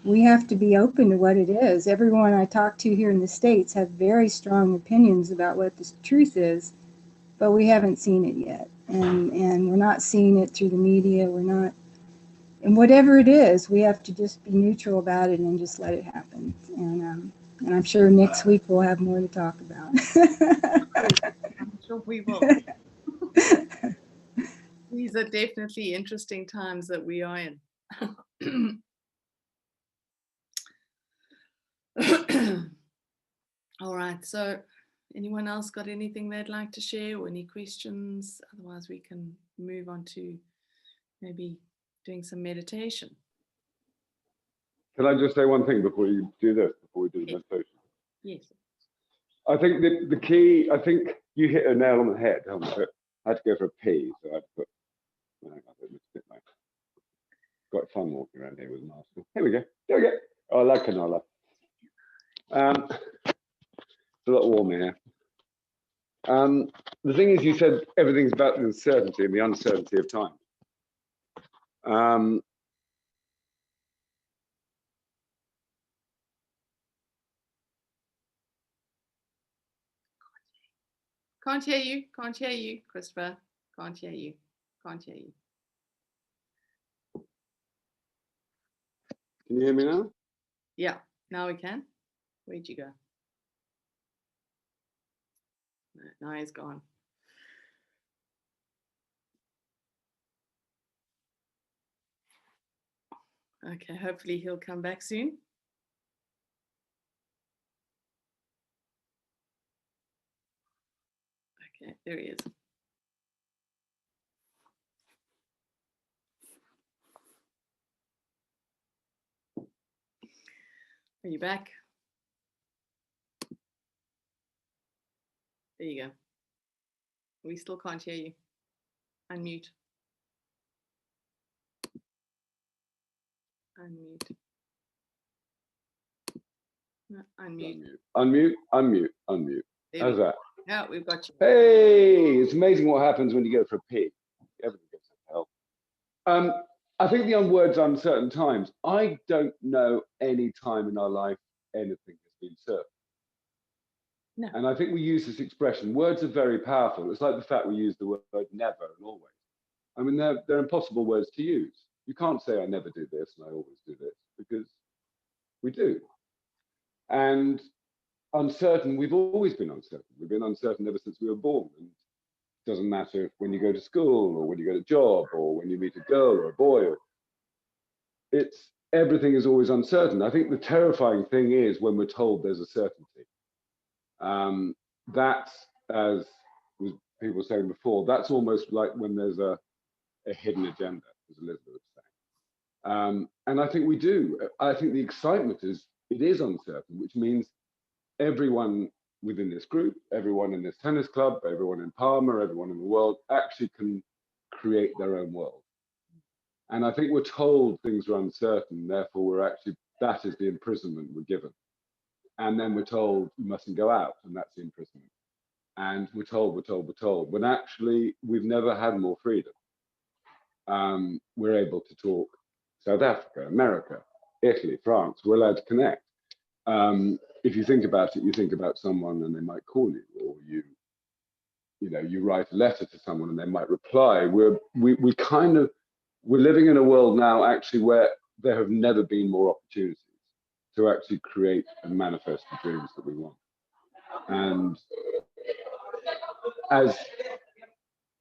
we have to be open to what it is. Everyone I talk to here in the States have very strong opinions about what the truth is, but we haven't seen it yet. And we're not seeing it through the media. We're not, and whatever it is, we have to just be neutral about it and just let it happen. And I'm sure next week we'll have more to talk about. I'm sure we will. These are definitely interesting times that we are in. All right, so anyone else got anything they'd like to share or any questions? Otherwise we can move on to maybe doing some meditation. Can I just say one thing before you do this, before we do the meditation? Yes. I think the key, I think you hit a nail on the head. I had to go for a pee, so I had to put, got fun walking around here with a mask. Here we go. There we go. Oh, I like canola. It's a lot warmer here. The thing is, you said everything's about the uncertainty and the uncertainty of time. Can't hear you. Can't hear you, Christopher. Can't hear you. Can't hear you. Can you hear me now? Yeah, now we can. Where'd you go? No, now he's gone. Okay, hopefully he'll come back soon. Okay, there he is. Are you back? There you go. We still can't hear you. Unmute. Unmute. No, unmute. Unmute. There How's that? Yeah, we've got you. Hey, it's amazing what happens when you go for a pee. Everything gets to hell. I think the words uncertain times. I don't know any time in our life anything has been certain. No. And I think we use this expression. Words are very powerful. It's like the fact we use the word never and always. I mean, they're impossible words to use. You can't say I never do this and I always do this, because we do. And uncertain, we've always been uncertain. We've been uncertain ever since we were born. And it doesn't matter if when you go to school or when you get a job or when you meet a girl or a boy. Everything is always uncertain. I think the terrifying thing is when we're told there's a certainty. That's, as people were saying before, that's almost like when there's a hidden agenda, as Elizabeth was saying. And I think we do. I think the excitement is, it is uncertain, which means everyone within this group, everyone in this tennis club, everyone in Parma, everyone in the world actually can create their own world. And I think we're told things are uncertain, therefore that is the imprisonment we're given. And then we're told you mustn't go out, and that's the imprisonment. And we're told, when actually we've never had more freedom. We're able to talk South Africa, America, Italy, France, we're allowed to connect. If you think about it, you think about someone and they might call you, or you write a letter to someone and they might reply. We're living in a world now actually where there have never been more opportunities to actually create and manifest the dreams that we want. And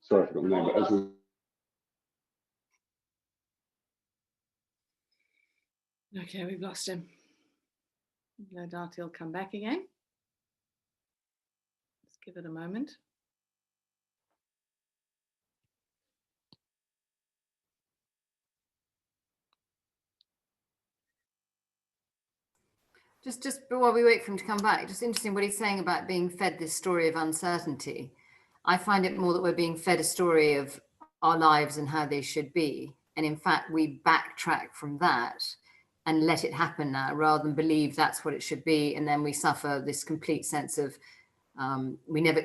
sorry, I forgot the name, but Okay, we've lost him. No doubt he'll come back again. Let's give it a moment. Just while we wait for him to come back, just interesting what he's saying about being fed this story of uncertainty. I find it more that we're being fed a story of our lives and how they should be. And in fact, we backtrack from that and let it happen now, rather than believe that's what it should be. And then we suffer this complete sense of, we have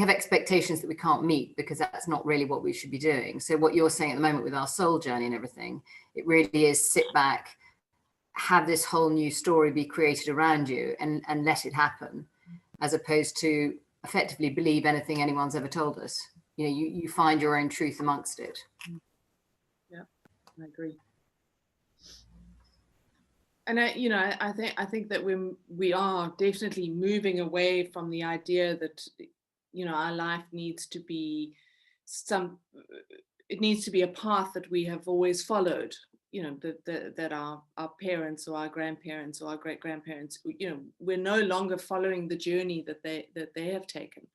expectations that we can't meet, because that's not really what we should be doing. So what you're saying at the moment with our soul journey and everything, it really is sit back, have this whole new story be created around you and let it happen, as opposed to effectively believe anything anyone's ever told us. You find your own truth amongst it. Yeah. I agree. And I think that we are definitely moving away from the idea that our life needs to be it needs to be a path that we have always followed. That our parents or our grandparents or our great grandparents, we're no longer following the journey that they have taken.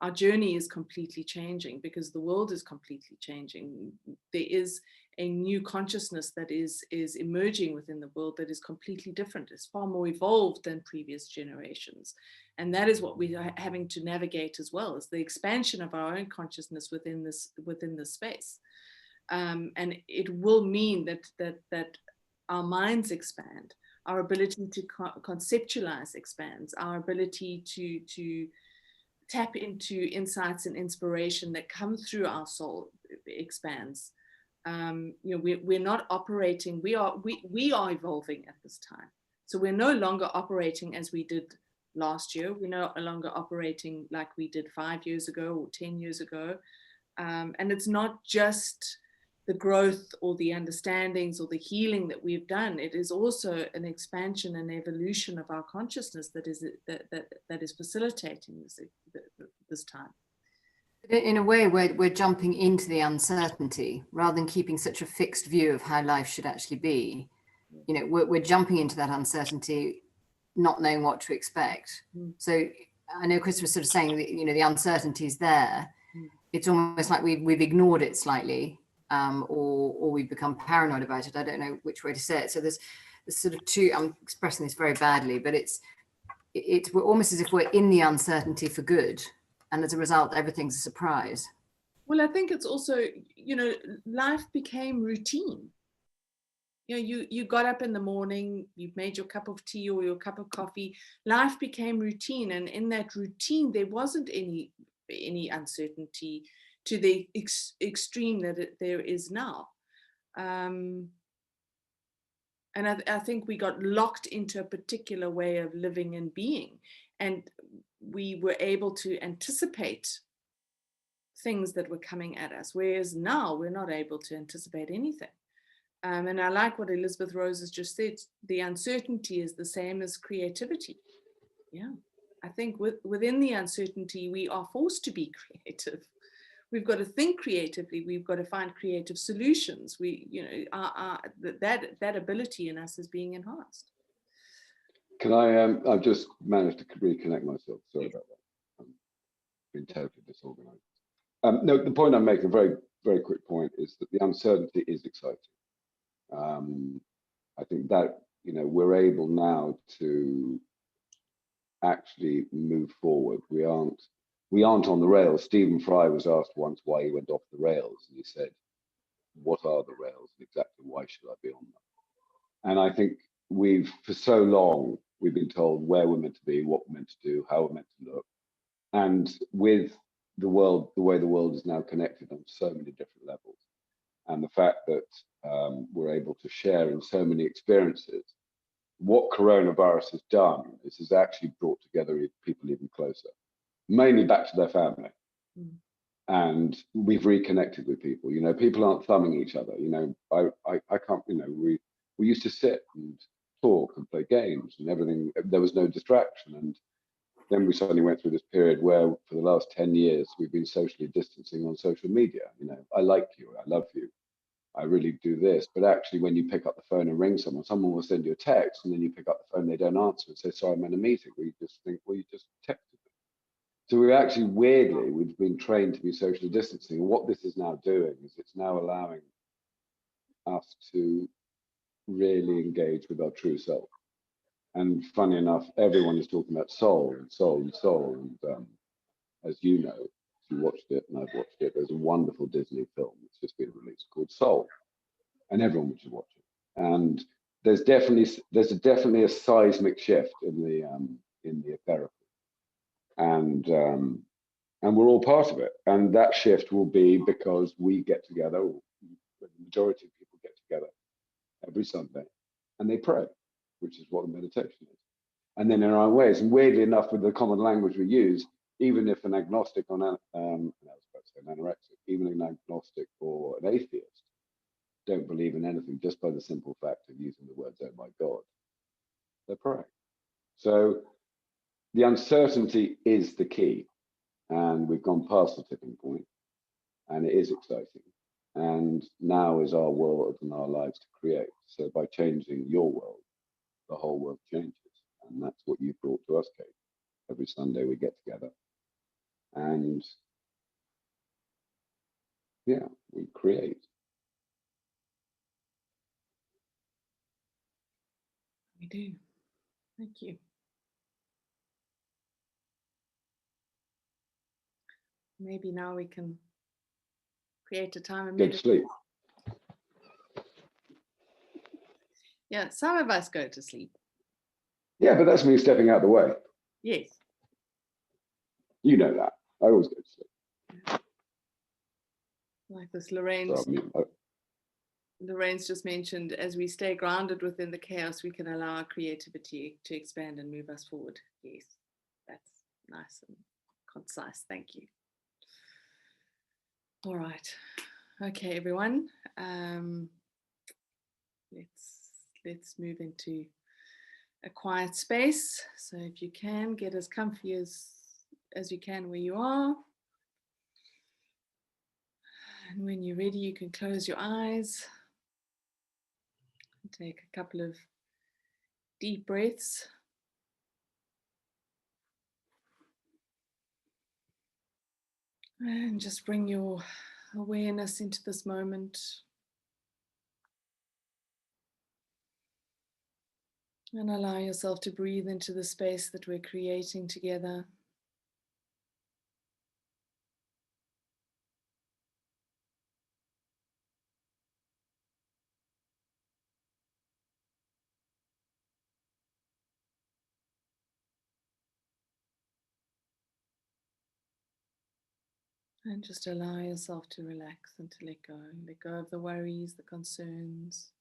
Our journey is completely changing because the world is completely changing. There is a new consciousness that is emerging within the world that is completely different. It's far more evolved than previous generations. And that is what we are having to navigate as well, is the expansion of our own consciousness within this space. And it will mean that our minds expand, our ability to conceptualize expands, our ability to tap into insights and inspiration that come through our soul expands. We're not operating, we are evolving at this time. So we're no longer operating as we did last year. We're no longer operating like we did 5 years ago or 10 years ago. And it's not just the growth or the understandings or the healing that we've done. It is also an expansion and evolution of our consciousness that is facilitating this time. In a way, we're jumping into the uncertainty rather than keeping such a fixed view of how life should actually be. We're jumping into that uncertainty, not knowing what to expect. So I know Chris was sort of saying that, the uncertainty is there. It's almost like we've ignored it slightly, or we've become paranoid about it. I don't know which way to say it. So there's sort of two, I'm expressing this very badly, but we're almost as if we're in the uncertainty for good. And as a result, everything's a surprise. Well, I think it's also, life became routine. You got up in the morning, you've made your cup of tea or your cup of coffee. Life became routine. And in that routine, there wasn't any uncertainty to the extreme that there is now. And I think we got locked into a particular way of living and being. And we were able to anticipate things that were coming at us, whereas now we're not able to anticipate anything. And I like what Elizabeth Rose has just said. The uncertainty is the same as creativity. Yeah, I think within the uncertainty, we are forced to be creative. We've got to think creatively. We've got to find creative solutions. That ability in us is being enhanced. Can I? I've just managed to reconnect myself. Sorry about that. I've been totally disorganized. No, the point I'm making, a very, very quick point, is that the uncertainty is exciting. I think that we're able now to actually move forward. We aren't on the rails. Stephen Fry was asked once why he went off the rails, and he said, "What are the rails, and exactly why should I be on them?" And I think for so long, we've been told where we're meant to be, what we're meant to do, how we're meant to look. And with the world, the way the world is now connected on so many different levels, and the fact that we're able to share in so many experiences, what coronavirus has done is has actually brought together people even closer, mainly back to their family. And we've reconnected with people. People aren't thumbing each other. I can't, we used to sit and talk and play games and everything. There was no distraction. And then we suddenly went through this period where for the last 10 years, we've been socially distancing on social media. I like you, I love you, I really do this. But actually, when you pick up the phone and ring someone will send you a text, and then you pick up the phone, they don't answer and say, "Sorry, I'm in a meeting." Well, you just think, well, you just texted me. So we've actually, weirdly, we've been trained to be socially distancing. And what this is now doing is it's now allowing us to really engage with our true self. And funny enough, everyone is talking about soul and soul and soul. And as you know, if you watched it and I've watched it, there's a wonderful Disney film that's just been released called Soul, and everyone should watch it. And there's definitely a seismic shift in the therapy, and we're all part of it. And that shift will be because we get together, or the majority of people get together every Sunday, and they pray, which is what the meditation is. And then in our ways, and weirdly enough, with the common language we use, even if an agnostic or an anorexic, even an agnostic or an atheist don't believe in anything just by the simple fact of using the words, oh my God, they're praying. So the uncertainty is the key. And we've gone past the tipping point, and it is exciting. And now is our world and our lives to create. So by changing your world, the whole world changes. And that's what you brought to us, Kate. Every Sunday we get together and yeah, we create. We do. Thank you. Maybe now we can create a time and Go to sleep. Yeah, some of us go to sleep. Yeah, but that's me stepping out the way. Yes. You know that. I always go to sleep. Like this, So, Lorraine's just mentioned, as we stay grounded within the chaos, we can allow our creativity to expand and move us forward. Yes, that's nice and concise. Thank you. All right. Okay, everyone. Let's move into a quiet space. So if you can, get as comfy as you can where you are. And when you're ready, you can close your eyes. Take a couple of deep breaths. And just bring your awareness into this moment. And allow yourself to breathe into the space that we're creating together. And just allow yourself to relax and to let go. Let go of the worries, the concerns,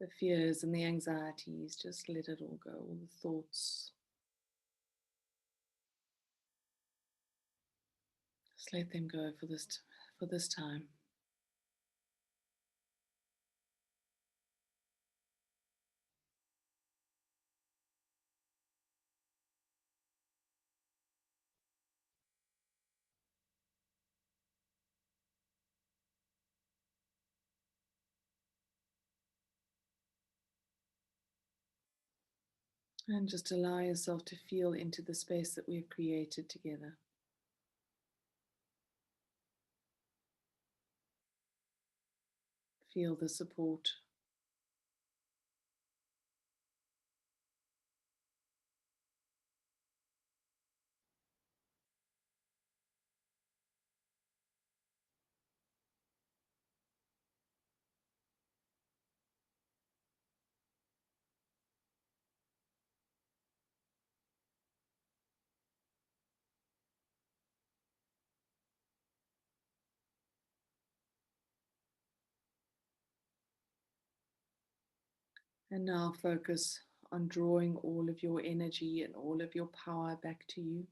the fears and the anxieties. Just let it all go, all the thoughts. Just let them go for this time. And just allow yourself to feel into the space that we've created together. Feel the support. And now focus on drawing all of your energy and all of your power back to you.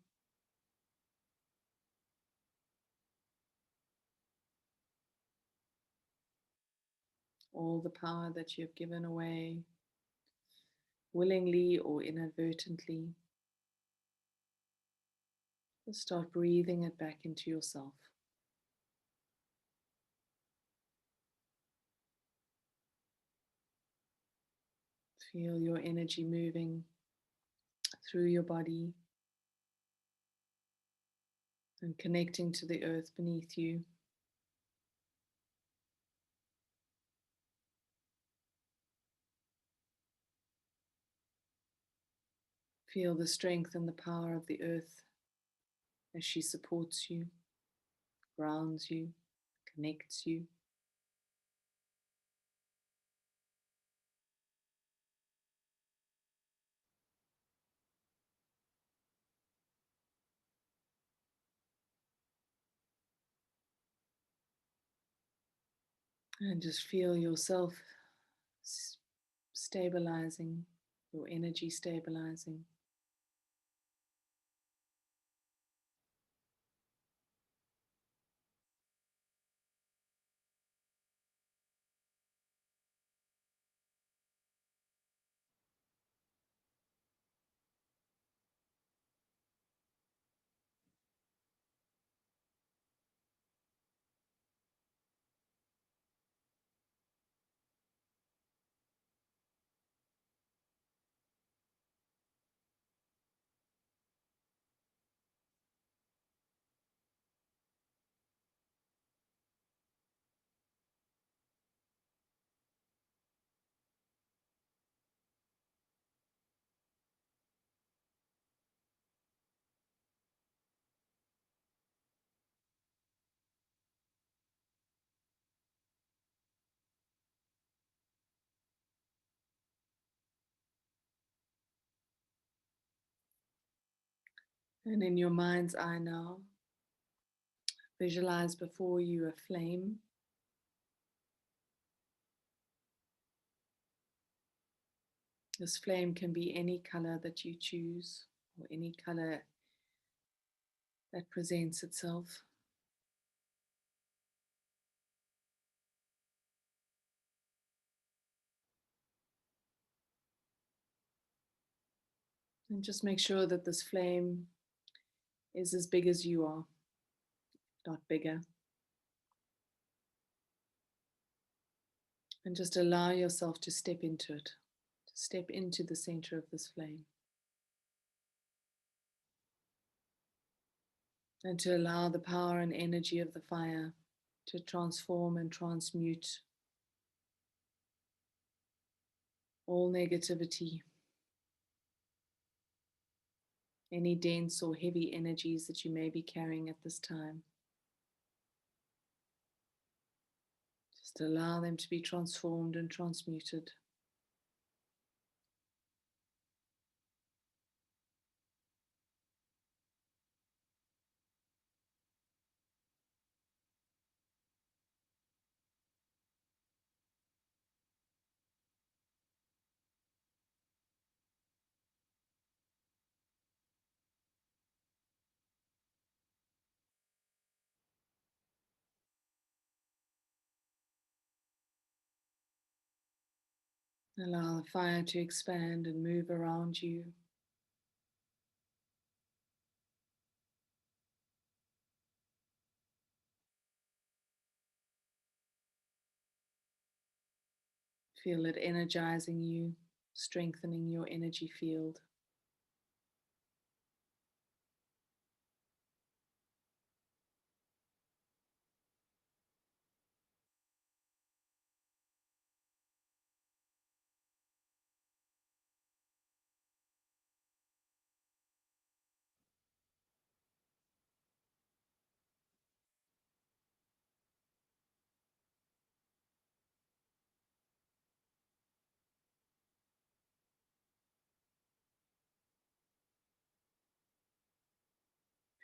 All the power that you have given away, willingly or inadvertently. Just start breathing it back into yourself. Feel your energy moving through your body and connecting to the earth beneath you. Feel the strength and the power of the earth as she supports you, grounds you, connects you. And just feel yourself stabilizing, your energy stabilizing. And in your mind's eye now, visualize before you a flame. This flame can be any color that you choose, or any color that presents itself. And just make sure that this flame is as big as you are, not bigger. And just allow yourself to step into it, to step into the center of this flame. And to allow the power and energy of the fire to transform and transmute all negativity, any dense or heavy energies that you may be carrying at this time. Just allow them to be transformed and transmuted. Allow the fire to expand and move around you. Feel it energizing you, strengthening your energy field.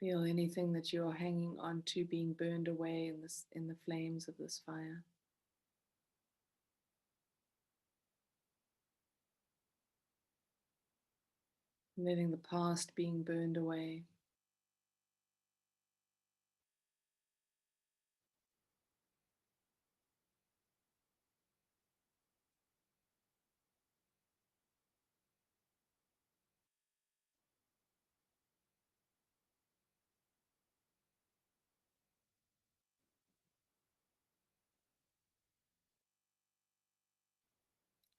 Feel anything that you are hanging on to being burned away in the flames of this fire. Letting the past being burned away.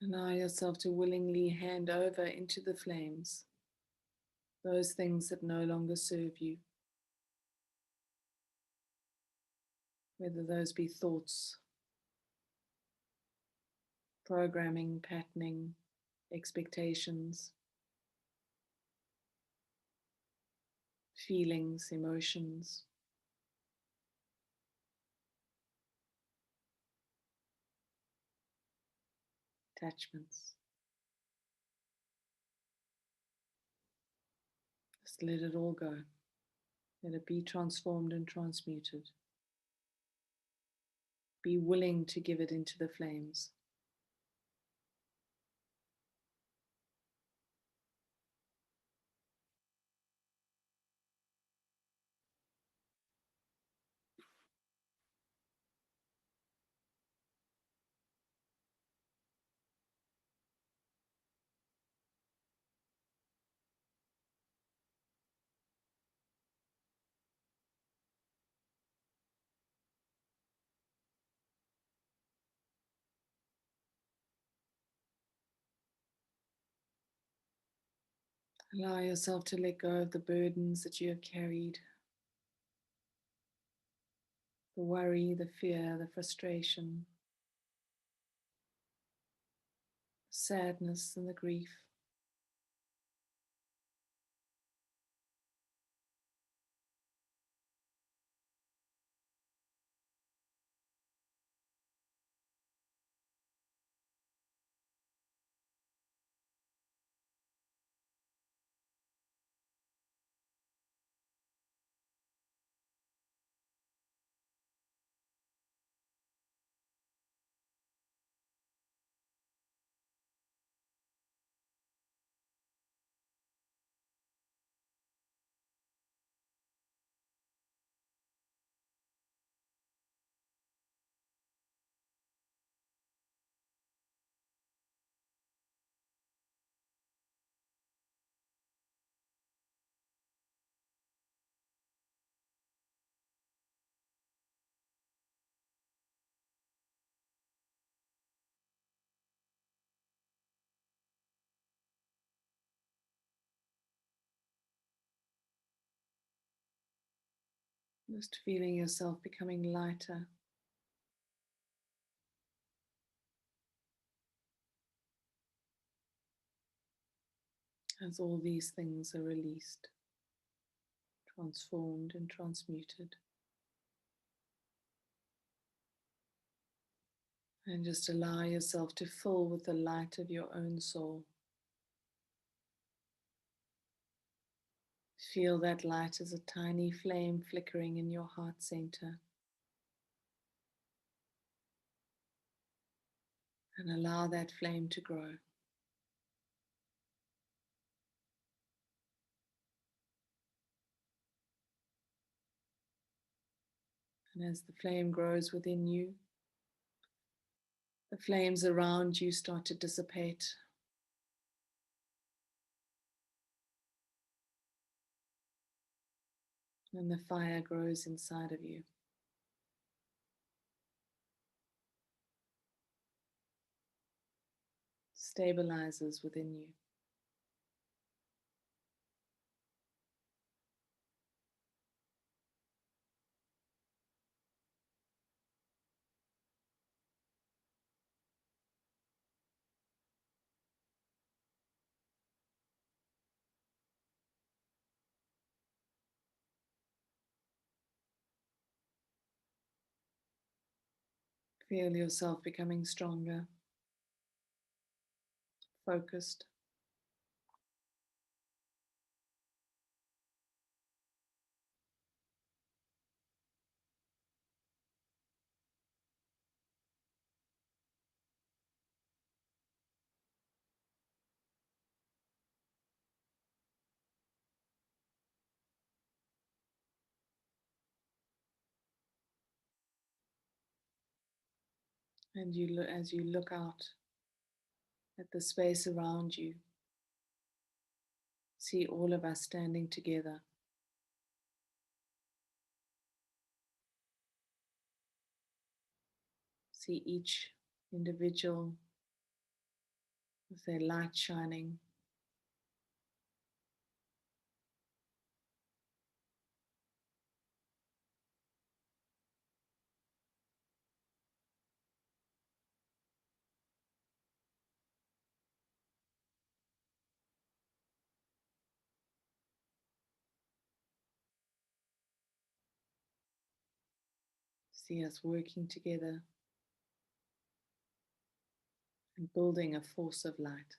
Allow yourself to willingly hand over into the flames those things that no longer serve you, whether those be thoughts, programming, patterning, expectations, feelings, emotions. Attachments. Just let it all go. Let it be transformed and transmuted. Be willing to give it into the flames. Allow yourself to let go of the burdens that you have carried, the worry, the fear, the frustration, the sadness, and the grief. Just feeling yourself becoming lighter. As all these things are released, transformed and transmuted. And just allow yourself to fill with the light of your own soul. Feel that light as a tiny flame flickering in your heart center. And allow that flame to grow. And as the flame grows within you, the flames around you start to dissipate. And the fire grows inside of you. Stabilizes within you. Feel yourself becoming stronger, focused. And as you look out at the space around you, see all of us standing together. See each individual with their light shining. See us working together and building a force of light.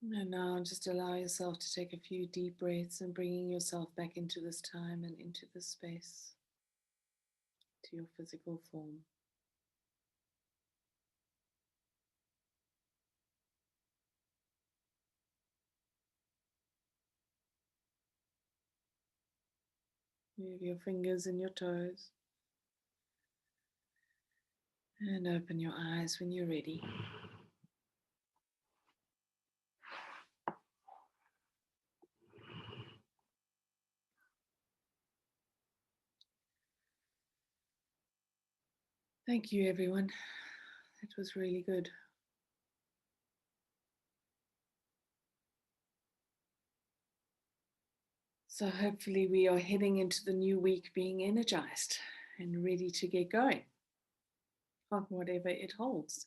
And now just allow yourself to take a few deep breaths and bringing yourself back into this time and into this space, to your physical form. Move your fingers and your toes. And open your eyes when you're ready. Thank you, everyone. It was really good. So hopefully we are heading into the new week being energized and ready to get going on whatever it holds.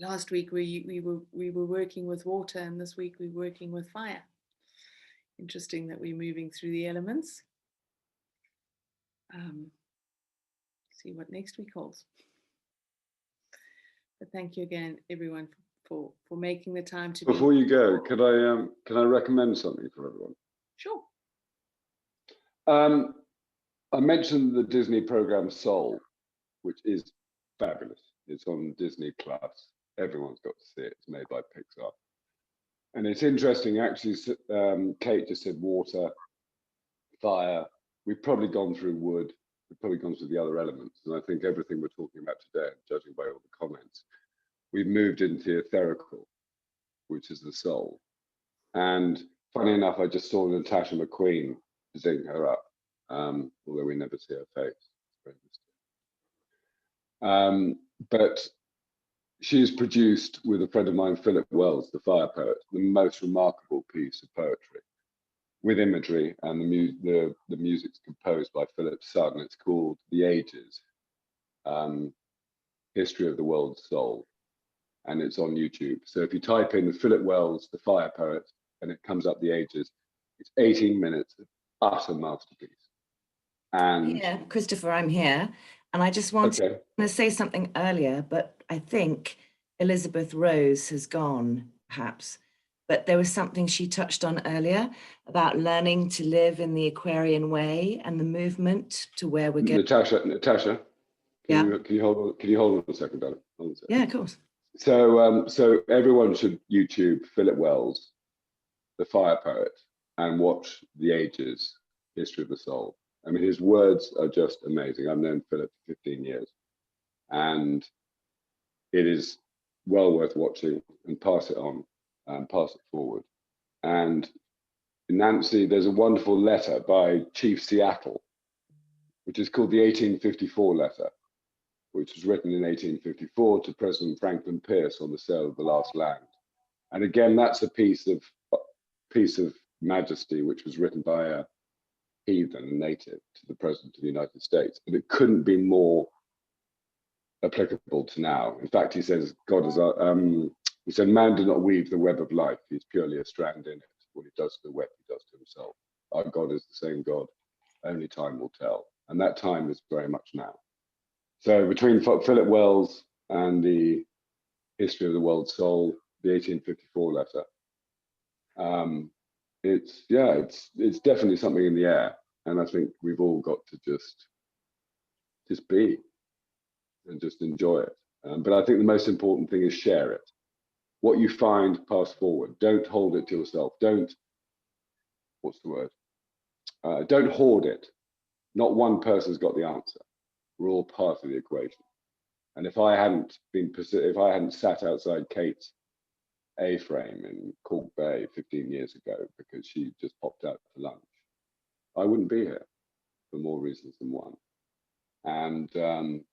Last week we were working with water, and this week we're working with fire. Interesting that we're moving through the elements. See what next week holds. But thank you again, everyone, for making the time to. Before you go, can I recommend something for everyone? Sure. I mentioned the Disney program Soul, which is fabulous. It's on Disney Plus. Everyone's got to see it. It's made by Pixar. And it's interesting, actually, Kate just said water, fire. We've probably gone through wood. We've probably gone through the other elements. And I think everything we're talking about today, judging by all the comments, we've moved into etherical, which is the soul. And funny enough, I just saw Natasha McQueen zing her up, although we never see her face. But she's produced, with a friend of mine, Philip Wells, the fire poet, the most remarkable piece of poetry with imagery, and the music's composed by Philip's son. It's called The Ages, History of the World's Soul, and it's on YouTube. So if you type in Philip Wells, the fire poet, and it comes up The Ages, it's 18 minutes of utter masterpiece. And yeah, Christopher, I'm here. And I just wanted to say something earlier, but I think Elizabeth Rose has gone, perhaps. But there was something she touched on earlier about learning to live in the Aquarian way and the movement to where we're going. Natasha, can you hold on a second, darling? Hold on a second. Yeah, of course. So everyone should YouTube Philip Wells, the fire poet, and watch The Ages, History of the Soul. I mean, his words are just amazing. I've known Philip for 15 years, and it is well worth watching, and pass it on and pass it forward. And Nancy, there's a wonderful letter by Chief Seattle, which is called the 1854 letter, which was written in 1854 to President Franklin Pierce on the sale of the last land. And again, that's a piece of majesty, which was written by a heathen, a native, to the President of the United States. But it couldn't be more applicable to now. In fact, he says, he said, man did not weave the web of life. He's purely a strand in it. What he does to the web, he does to himself. Our God is the same God. Only time will tell. And that time is very much now. So between Philip Wells and the History of the World's Soul, the 1854 letter, it's definitely something in the air. And I think we've all got to just be and just enjoy it. But I think the most important thing is share it. What you find, pass forward. Don't hold it to yourself. Don't hoard it. Not one person's got the answer. We're all part of the equation. And if I hadn't sat outside Kate's A-frame in Cork Bay 15 years ago because she just popped out for lunch, I wouldn't be here for more reasons than one. And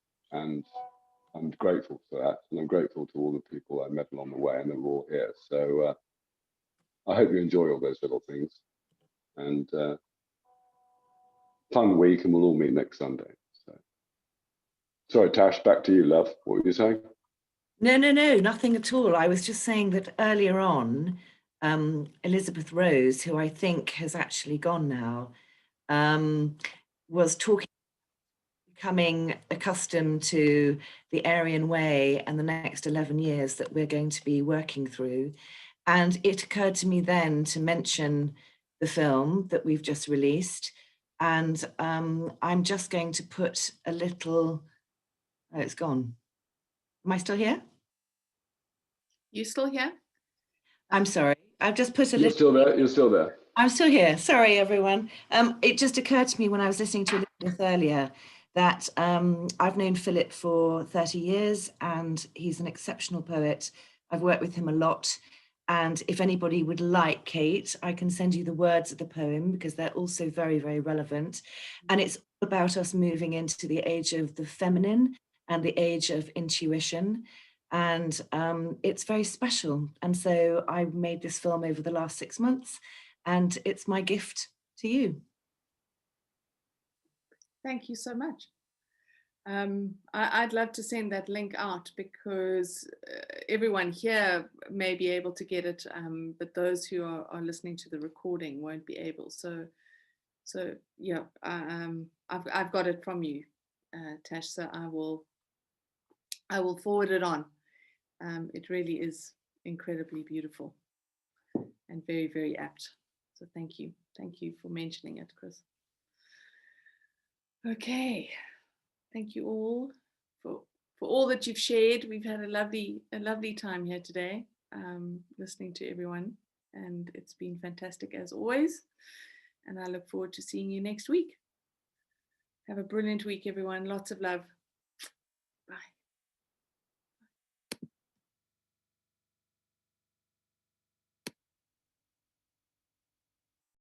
I'm grateful for that, and I'm grateful to all the people I met along the way, and they're all here. So I hope you enjoy all those little things, and fun week, and we'll all meet next Sunday. So, sorry, Tash, back to you, love. What were you saying? No, nothing at all. I was just saying that earlier on, Elizabeth Rose, who I think has actually gone now, was talking, becoming accustomed to the Aryan way and the next 11 years that we're going to be working through. And it occurred to me then to mention the film that we've just released. And I'm just going to put a little, oh, it's gone. Am I still here? You still here? I'm sorry. I've just put a You're little. still there. You're still there. I'm still here. Sorry, everyone. It just occurred to me when I was listening to Elizabeth earlier that I've known Philip for 30 years and he's an exceptional poet. I've worked with him a lot. And if anybody would like, Kate, I can send you the words of the poem because they're also very, very relevant. And it's about us moving into the age of the feminine and the age of intuition. And it's very special. And so I made this film over the last 6 months, and it's my gift to you. Thank you so much. I'd love to send that link out, because everyone here may be able to get it, but those who are listening to the recording won't be able. So yeah, I've got it from you, Tash. So I will forward it on. It really is incredibly beautiful and very, very apt. So thank you for mentioning it, Chris. Okay. Thank you all for all that you've shared. We've had a lovely time here today, listening to everyone, and it's been fantastic as always. And I look forward to seeing you next week. Have a brilliant week, everyone. Lots of love. Bye.